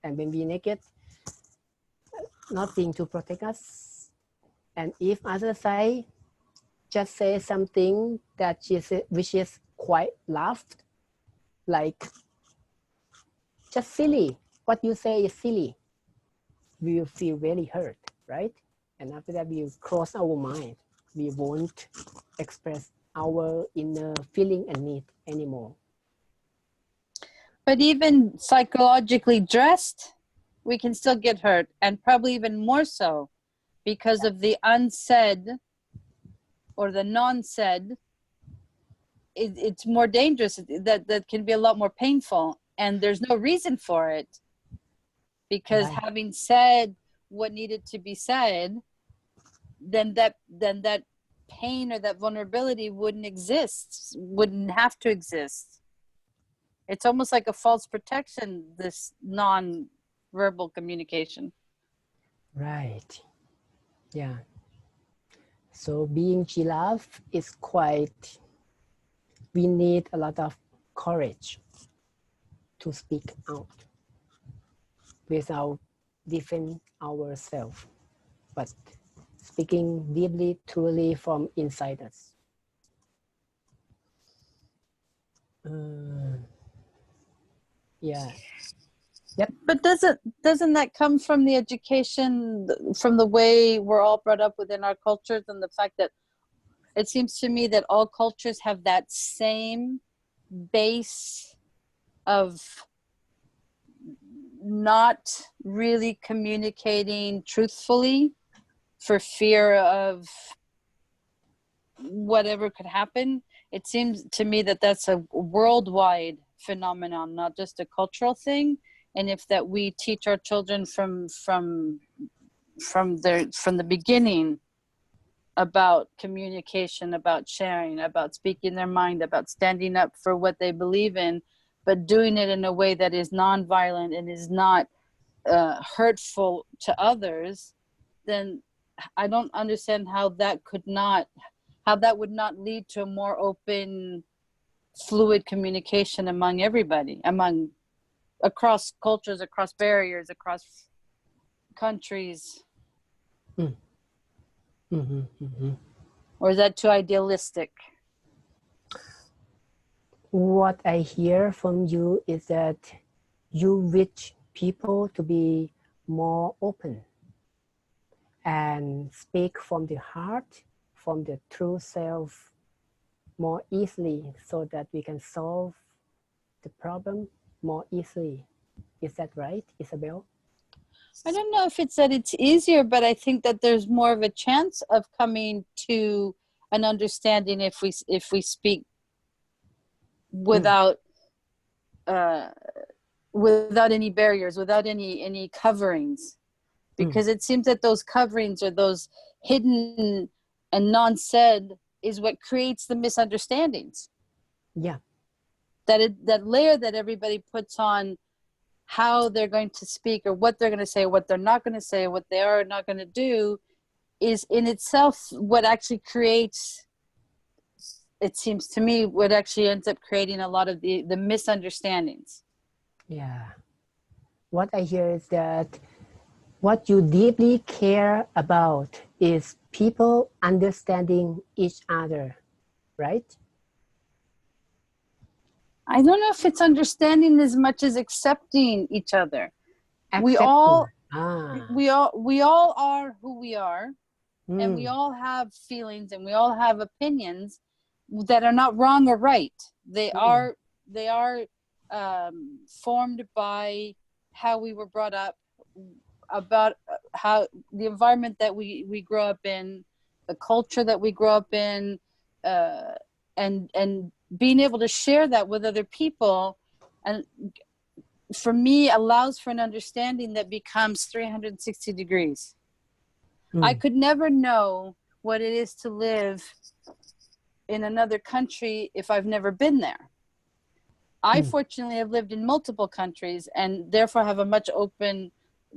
And when we naked, nothing to protect us. And if other side just say something that which is quite laughed, like just silly, what you say is silly, we will feel very hurt, right? And after that, we will close our mind. We won't express our inner feeling and need anymore. But even psychologically dressed, we can still get hurt, and probably even more so because of the unsaid or the non-said. It's more dangerous. That can be a lot more painful, and there's no reason for it, because having said what needed to be said, then that pain or that vulnerability wouldn't exist, wouldn't have to exist. It's almost like a false protection, this non-verbal communication. Right. Yeah. So being giraffe is quite, we need a lot of courage to speak out without defending ourselves, but speaking deeply, truly from inside us. Yeah. Yep. But doesn't that come from the education, from the way we're all brought up within our cultures, and the fact that it seems to me that all cultures have that same base of not really communicating truthfully for fear of whatever could happen. It seems to me that that's a worldwide phenomenon, not just a cultural thing. And if that we teach our children from the beginning about communication, about sharing, about speaking their mind, about standing up for what they believe in, but doing it in a way that is nonviolent and is not hurtful to others, then I don't understand how that would not lead to a more open, fluid communication among everybody, across cultures, across barriers, across countries. Or is that too idealistic? What I hear from you is that you wish people to be more open and speak from the heart, from the true self more easily, so that we can solve the problem more easily. Is that right, Isabel? I don't know if it's that it's easier, but I think that there's more of a chance of coming to an understanding if we speak without without any barriers, without any coverings, because it seems that those coverings or those hidden and non-said is what creates the misunderstandings. Yeah. That layer that everybody puts on how they're going to speak or what they're going to say, what they're not going to say, what they are not going to do, is in itself what actually creates, it seems to me, what actually ends up creating a lot of the misunderstandings. Yeah. What I hear is that what you deeply care about is people understanding each other, right? I don't know if it's understanding as much as accepting each other. Accepting. We all are who we are, and we all have feelings and we all have opinions that are not wrong or right. They are formed by how we were brought up, about how the environment that we grow up in, the culture that we grow up in, and being able to share that with other people, and for me allows for an understanding that becomes 360 degrees. I could never know what it is to live in another country if I've never been there. I fortunately have lived in multiple countries, and therefore have a much open,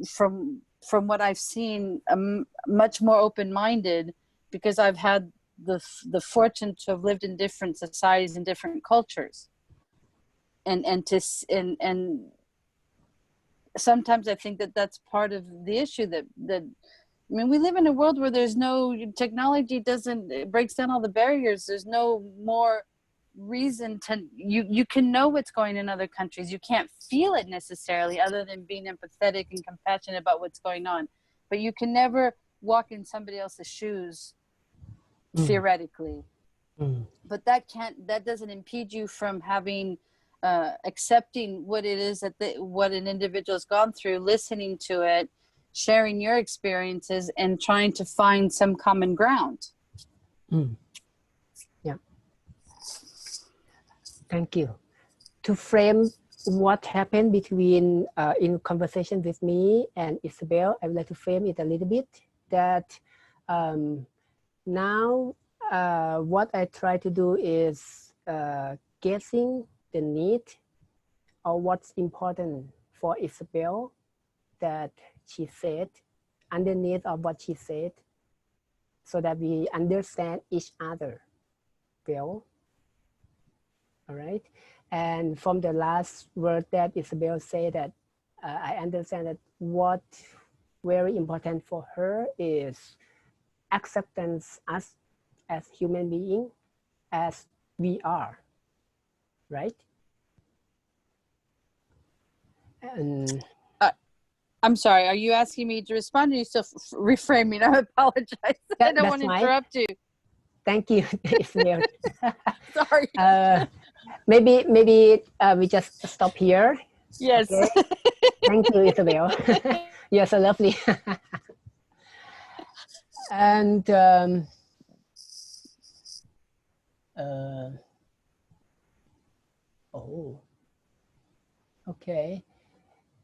from what I've seen, much more open-minded, because I've had the fortune to have lived in different societies and different cultures, and sometimes I think that that's part of the issue, that I mean, we live in a world where there's no technology, it breaks down all the barriers. There's no more reason to, you can know what's going in other countries. You can't feel it necessarily, other than being empathetic and compassionate about what's going on, but you can never walk in somebody else's shoes theoretically. But that doesn't impede you from having accepting what it is that what an individual's gone through, listening to it, sharing your experiences, and trying to find some common ground. Yeah. Thank you. To frame what happened between in conversation with me and Isabel, I would like to frame it a little bit, that now what I try to do is guessing the need or what's important for Isabel that she said, underneath of what she said, so that we understand each other well. All right. And from the last word that Isabel said, that I understand that what very important for her is acceptance as human being, as we are, right? And I'm sorry, are you asking me to respond, or are you still reframing? I apologize. I don't want to interrupt you. Thank you, Isabel. Sorry. maybe we just stop here. Yes. Okay. Thank you, Isabel. You're so lovely. And oh, okay.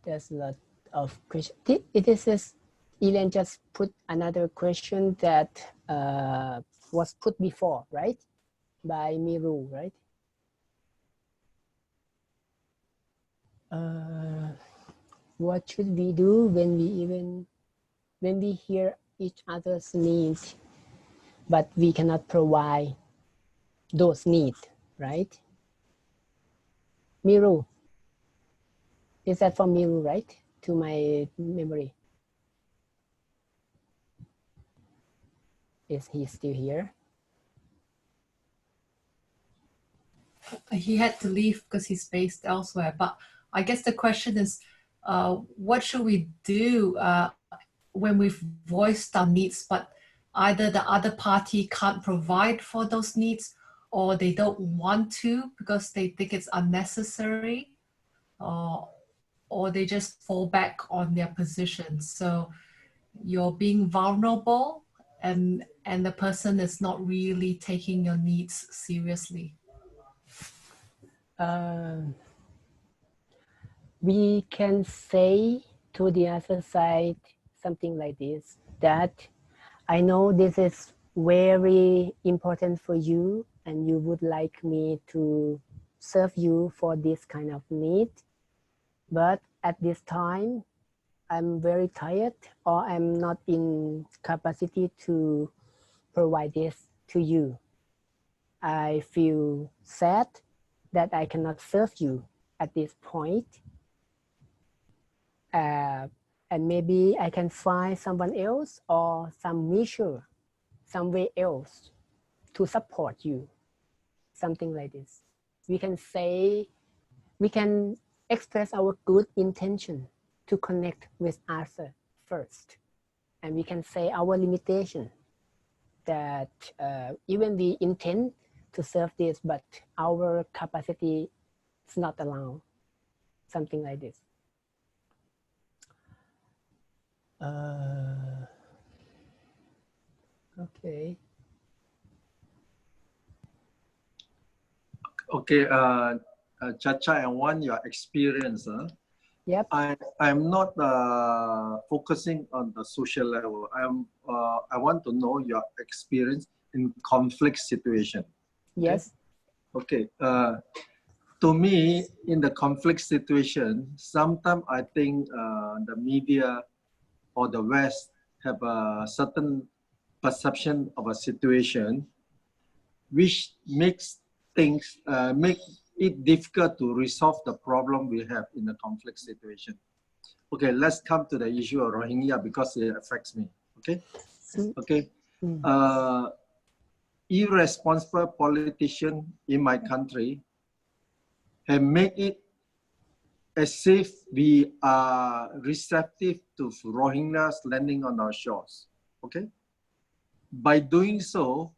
There's a lot of questions. It is Elaine just put another question that was put before, right? By Miru, right? What should we do when we hear each other's needs, but we cannot provide those needs, right? Miru, is that from Miru, right? To my memory. Is he still here? He had to leave because he's based elsewhere. But I guess the question is, what should we do when we've voiced our needs, but either the other party can't provide for those needs, or they don't want to because they think it's unnecessary, or they just fall back on their position. So you're being vulnerable, and the person is not really taking your needs seriously. We can say to the other side something like this, that I know this is very important for you and you would like me to serve you for this kind of need, but at this time I'm very tired, or I'm not in capacity to provide this to you. I feel sad that I cannot serve you at this point. And maybe I can find someone else or some measure, some way else to support you, something like this. We can say, we can express our good intention to connect with others first. And we can say our limitation, that even we intend to serve this, but our capacity is not allowed, something like this. Okay. Okay, Chacha, I want your experience. Yep. I'm not focusing on the social level. I want to know your experience in conflict situation. Yes. Okay. To me, in the conflict situation, sometimes I think the media or the West have a certain perception of a situation which makes things, make it difficult to resolve the problem we have in a conflict situation. Okay, let's come to the issue of Rohingya because it affects me. Okay, okay. Irresponsible politicians in my country have made it as if we are receptive to Rohingyas landing on our shores. Okay, by doing so,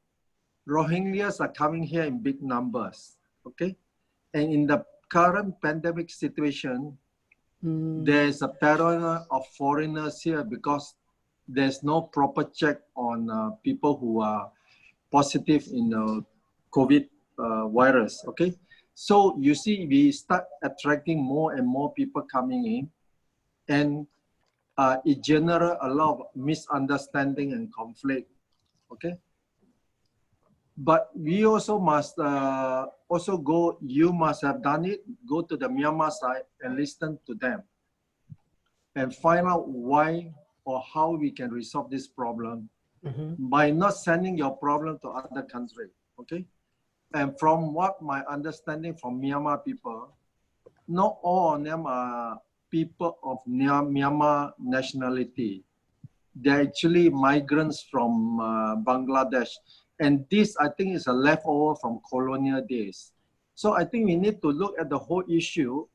Rohingyas are coming here in big numbers. Okay. And in the current pandemic situation, there's a paranoia of foreigners here because there's no proper check on people who are positive in the COVID virus, okay? So you see, we start attracting more and more people coming in, and it generates a lot of misunderstanding and conflict, okay? But we also must also go, you must have done it, go to the Myanmar side and listen to them and find out why or how we can resolve this problem by not sending your problem to other country, okay? And from what my understanding from Myanmar people, not all of them are people of Myanmar nationality. They're actually migrants from Bangladesh. And this, I think, is a leftover from colonial days. So I think we need to look at the whole issue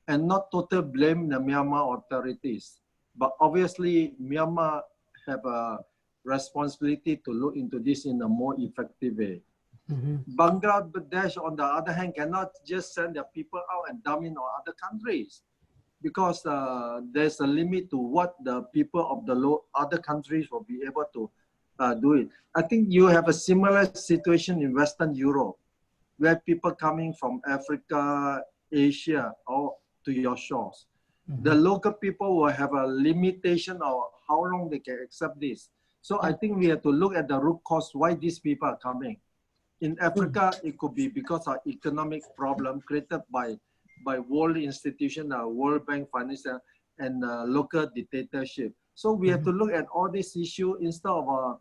and not totally blame the Myanmar authorities. But obviously, Myanmar have a responsibility to look into this in a more effective way. Bangladesh, on the other hand, cannot just send their people out and dump in on other countries, because there's a limit to what the people of the other countries will be able to do it. I think you have a similar situation in Western Europe, where people coming from Africa, Asia, or to your shores. The local people will have a limitation of how long they can accept this. So I think we have to look at the root cause why these people are coming. In Africa, it could be because of economic problem created by world institution, World Bank, financial, and local dictatorship. So we have to look at all these issues instead of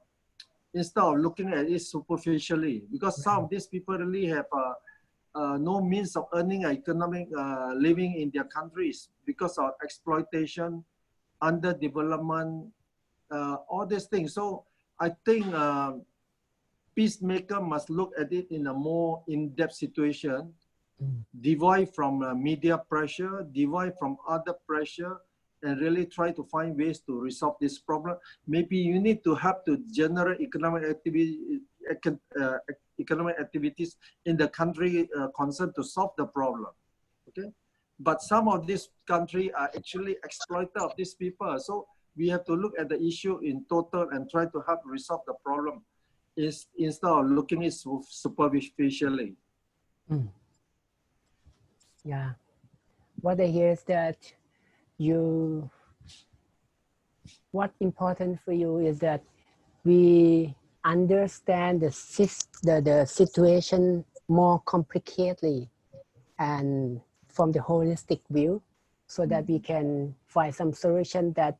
looking at it superficially, because some of these people really have no means of earning economic living in their countries because of exploitation, underdevelopment, all these things. So I think peacemaker must look at it in a more in-depth situation, devoid from media pressure, devoid from other pressure, and really try to find ways to resolve this problem. Maybe you need to have to generate economic activities in the country concerned to solve the problem. Okay, but some of these countries are actually exploited of these people. So we have to look at the issue in total and try to help resolve the problem, instead of looking at it superficially. Yeah, what I hear is that what's important for you is that we understand the situation more complicatedly and from the holistic view, so that we can find some solution that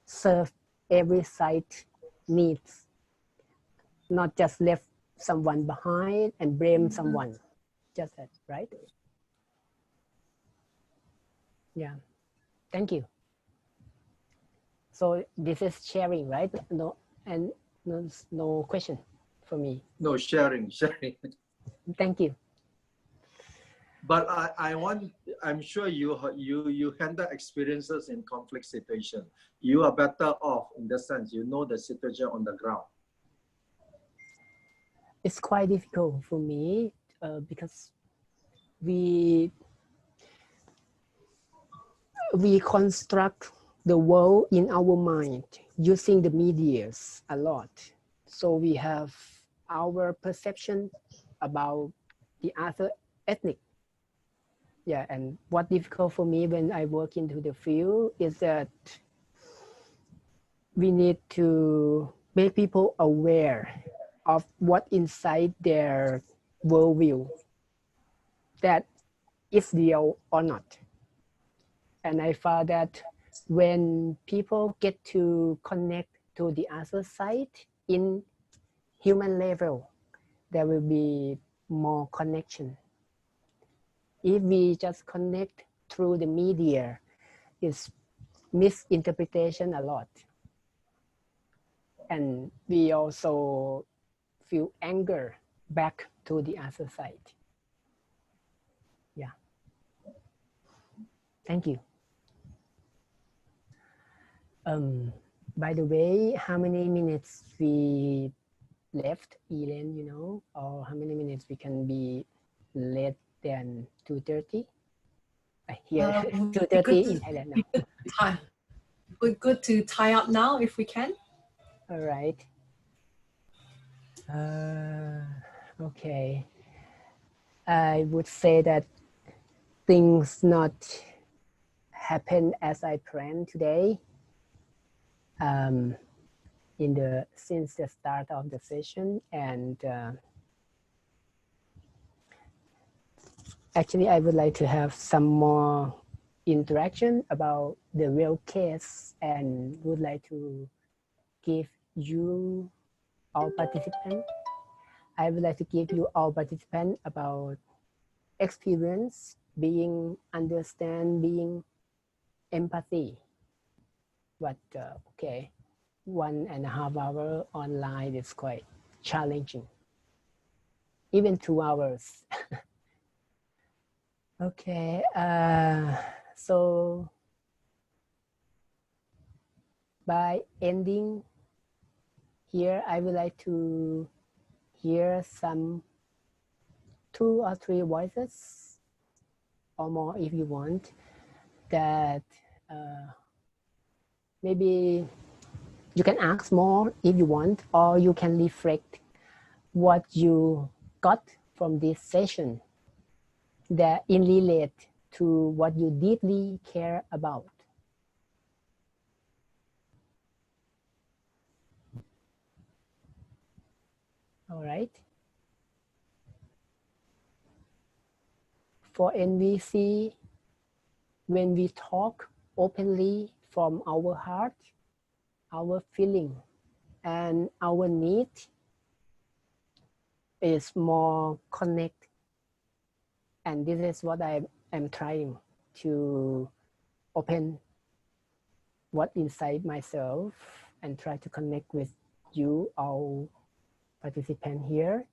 serve every side needs, not just left someone behind and blame someone. Just that, right? Yeah, thank you. So this is sharing, right? No, and no question for me. No, sharing. Thank you. But I'm sure you handle experiences in conflict situation. You are better off in the sense you know the situation on the ground. It's quite difficult for me because we construct the world in our mind using the medias a lot. So we have our perception about the other ethnic. Yeah, and what's difficult for me when I work into the field is that we need to make people aware of what inside their worldview, that is real or not. And I found that when people get to connect to the other side in human level, there will be more connection. If we just connect through the media, it's misinterpretation a lot. And we also feel anger back to the other side. Yeah. Thank you. By the way, how many minutes we left, Elen, you know, or how many minutes we can be late than 2:30? Here, 2:30 in Thailand now. We're good to tie up now if we can. All right. Okay. I would say that things not happen as I planned today. Since the start of the session, and actually I would like to have some more interaction about the real case, and would like to give you all participants. I would like to give you all participants about experience, being understand, being empathy. But okay, 1.5 hours online is quite challenging. Even 2 hours. Okay, so by ending here, I would like to hear some 2 or 3 voices or more if you want, that maybe you can ask more if you want, or you can reflect what you got from this session that in relate to what you deeply care about. All right. For NVC, when we talk openly from our heart, our feeling and our need is more connect. And this is what I am trying to open what inside myself and try to connect with you, all participants here.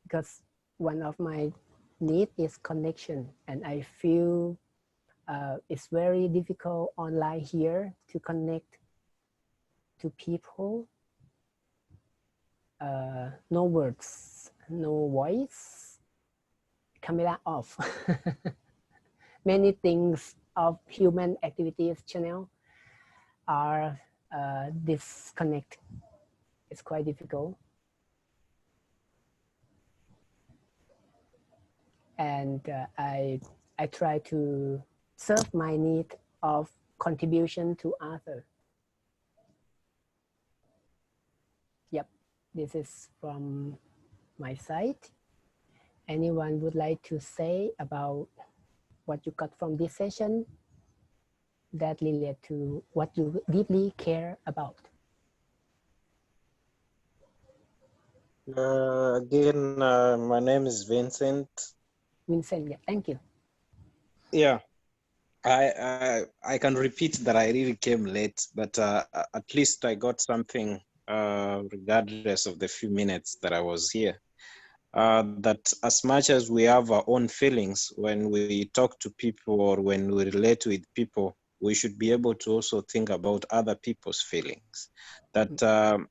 Because one of my needs is connection, and I feel it's very difficult online here to connect to people. No words, no voice, camera off. Many things of human activities channel are disconnect. It's quite difficult. And I try to serve my need of contribution to others. Yep, this is from my side. Anyone would like to say about what you got from this session that relate to what you deeply care about? Again, my name is Vincent. Vincent, yeah, thank you. Yeah, I can repeat that I really came late, but at least I got something regardless of the few minutes that I was here. That as much as we have our own feelings when we talk to people or when we relate with people, we should be able to also think about other people's feelings. That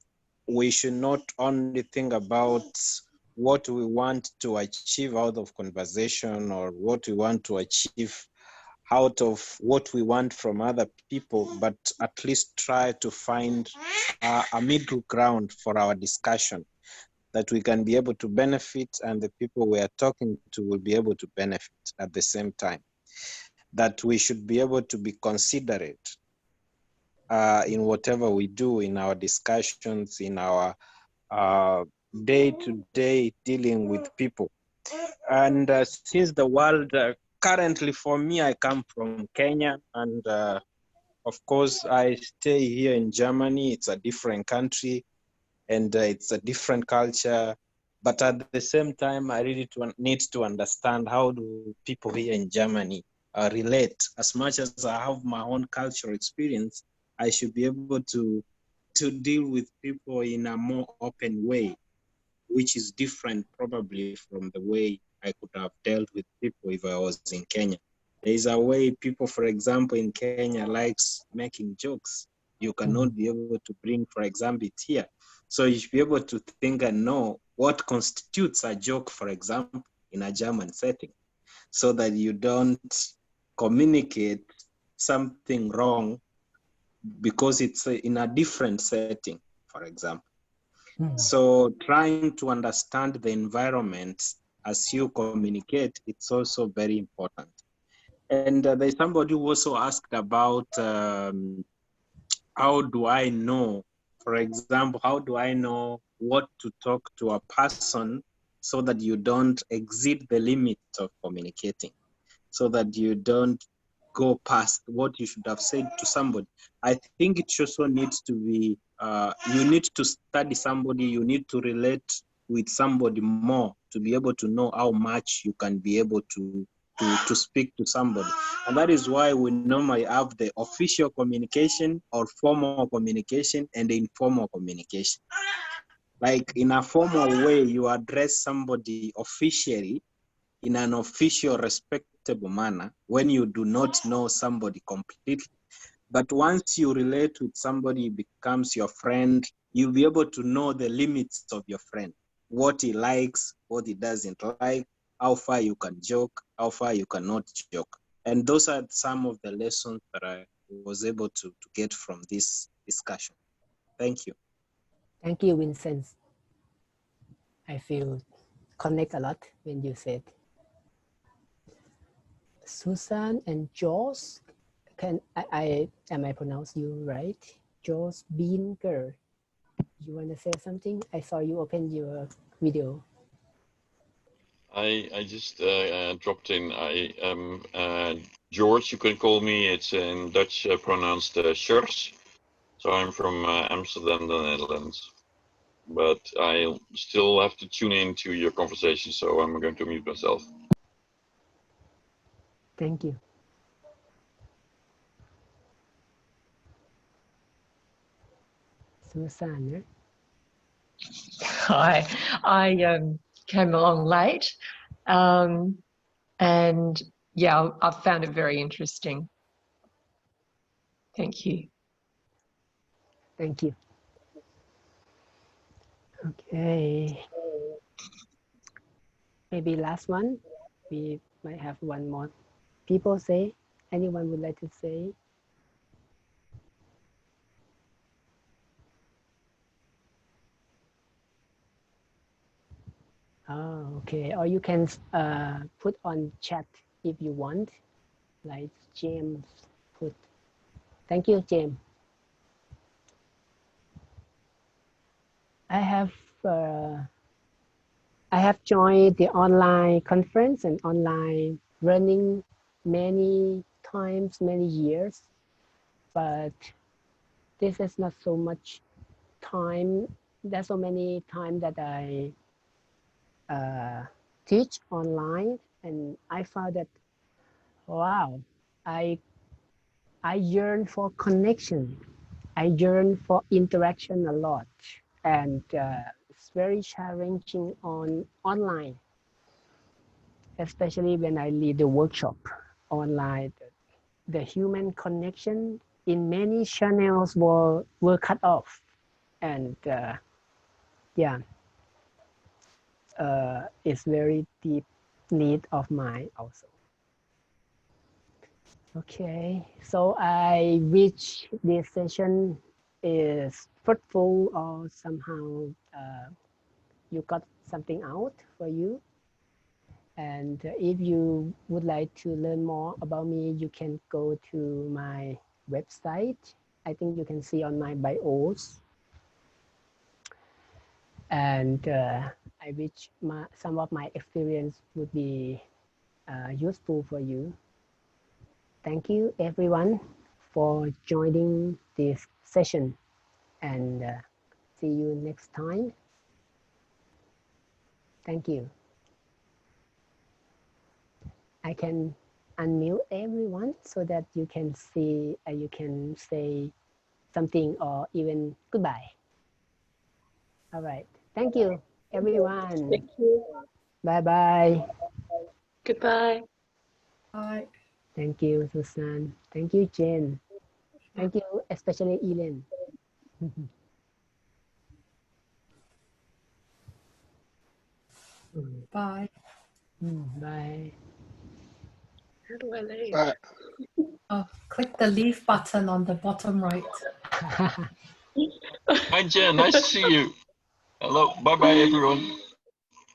we should not only think about what we want to achieve out of conversation or what we want to achieve out of what we want from other people, but at least try to find a middle ground for our discussion, that we can be able to benefit and the people we are talking to will be able to benefit at the same time. That we should be able to be considerate in whatever we do in our discussions, in our day-to-day dealing with people. And since the world, currently for me, I come from Kenya, and of course I stay here in Germany. It's a different country and it's a different culture, but at the same time, I really need to understand how do people here in Germany relate. As much as I have my own cultural experience, I should be able to deal with people in a more open way, which is different probably from the way I could have dealt with people if I was in Kenya. There is a way people, for example, in Kenya likes making jokes. You cannot be able to bring, for example, it here. So you should be able to think and know what constitutes a joke, for example, in a German setting, so that you don't communicate something wrong because it's in a different setting, for example. So trying to understand the environment as you communicate, it's also very important. And there's somebody who also asked about how do I know, for example, how do I know what to talk to a person so that you don't exceed the limits of communicating, so that you don't go past what you should have said to somebody. I think it also needs to be, you need to study somebody, you need to relate with somebody more to be able to know how much you can be able to speak to somebody. And that is why we normally have the official communication or formal communication and the informal communication. Like in a formal way, you address somebody officially in an official, respectable manner when you do not know somebody completely. But once you relate with somebody, becomes your friend, you'll be able to know the limits of your friend. what he likes, what he doesn't like, how far you can joke, how far you cannot joke. And those are some of the lessons that I was able to get from this discussion. Thank you. Thank you, Vincent. I feel connect a lot when you said. Susan and Josh, am I pronounce you right? Josh Binger. You want to say something? I saw you open your video. I just dropped in. I am George, you can call me. It's in Dutch pronounced Schurz. So I'm from Amsterdam, the Netherlands. But I still have to tune into your conversation, so I'm going to mute myself. Thank you. Susan. Hi, I came along late, and yeah, I've found it very interesting. Thank you. Thank you. Okay. Maybe last one. We might have one more. People say, anyone would like to say? Oh, okay. Or you can put on chat if you want, like James put. Thank you, James. I have joined the online conference and online learning many times, many years, but this is not so much time. There's so many time that I teach online, and I found that, wow, I yearn for connection. I yearn for interaction a lot, and it's very challenging online, especially when I lead the workshop online. The human connection in many channels were cut off, and yeah, it's very deep need of mine also. Okay, so I wish this session is fruitful, or somehow you got something out for you. And if you would like to learn more about me, you can go to my website. I think you can see on my bios. And I wish some of my experience would be useful for you. Thank you, everyone, for joining this session, and see you next time. Thank you. I can unmute everyone so that you can see, you can say something or even goodbye. All right. Thank you, everyone. Thank you. Bye-bye. Goodbye. Bye. Thank you, Susan. Thank you, Jane. Thank you, especially Elaine. Bye. Bye. How do I leave? Oh, click the leave button on the bottom right. Hi, Jen. Nice to see you. Hello. Bye-bye, everyone.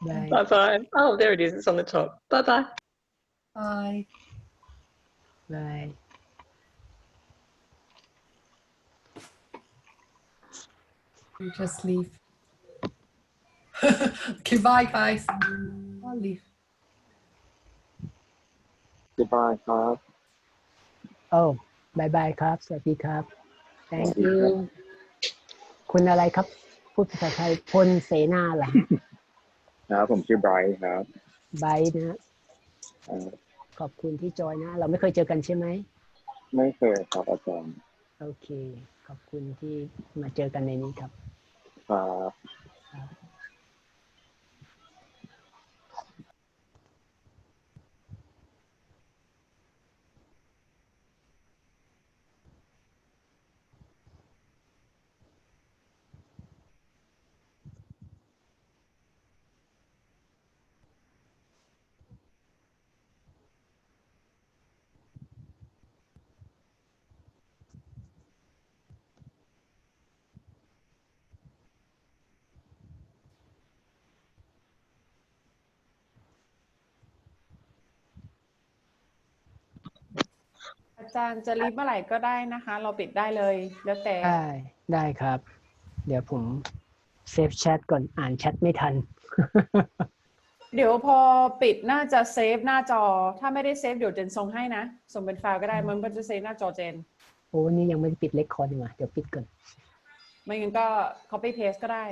Bye. Bye-bye. Oh, there it is. It's on the top. Bye-bye. Bye. Bye. You just leave. Okay, bye, guys. I'll leave. Goodbye, Carl. Oh, bye-bye ครับ สวัสดีครับ Thank you คุณอะไรครับ พูดภาษาไทย พลเสนาเหรอ ครับผมชื่อไบรท์ครับ ไบรท์นะ ขอบคุณที่จอยนะ เราไม่เคยเจอกันใช่ไหม ไม่เคยครับอาจารย์ โอเค ขอบคุณที่มาเจอกันในนี้ครับ ครับ อาจารย์จะรีบเมื่อไหร่ก็ได้นะคะ เราปิดได้เลยแล้วแต่ ได้ครับ เดี๋ยวผมเซฟแชทก่อนอ่านแชทไม่ทัน เดี๋ยวพอปิดน่าจะเซฟหน้าจอถ้าไม่ได้เซฟเดี๋ยวเจนส่งให้นะส่งเป็นไฟล์ก็ได้มันก็จะเซฟหน้าจอเจน โอ้นี่ยังไม่ได้ปิดเรคคอร์ดดีกว่าเดี๋ยวปิดก่อน ไม่งั้นก็ copy paste ก็ได้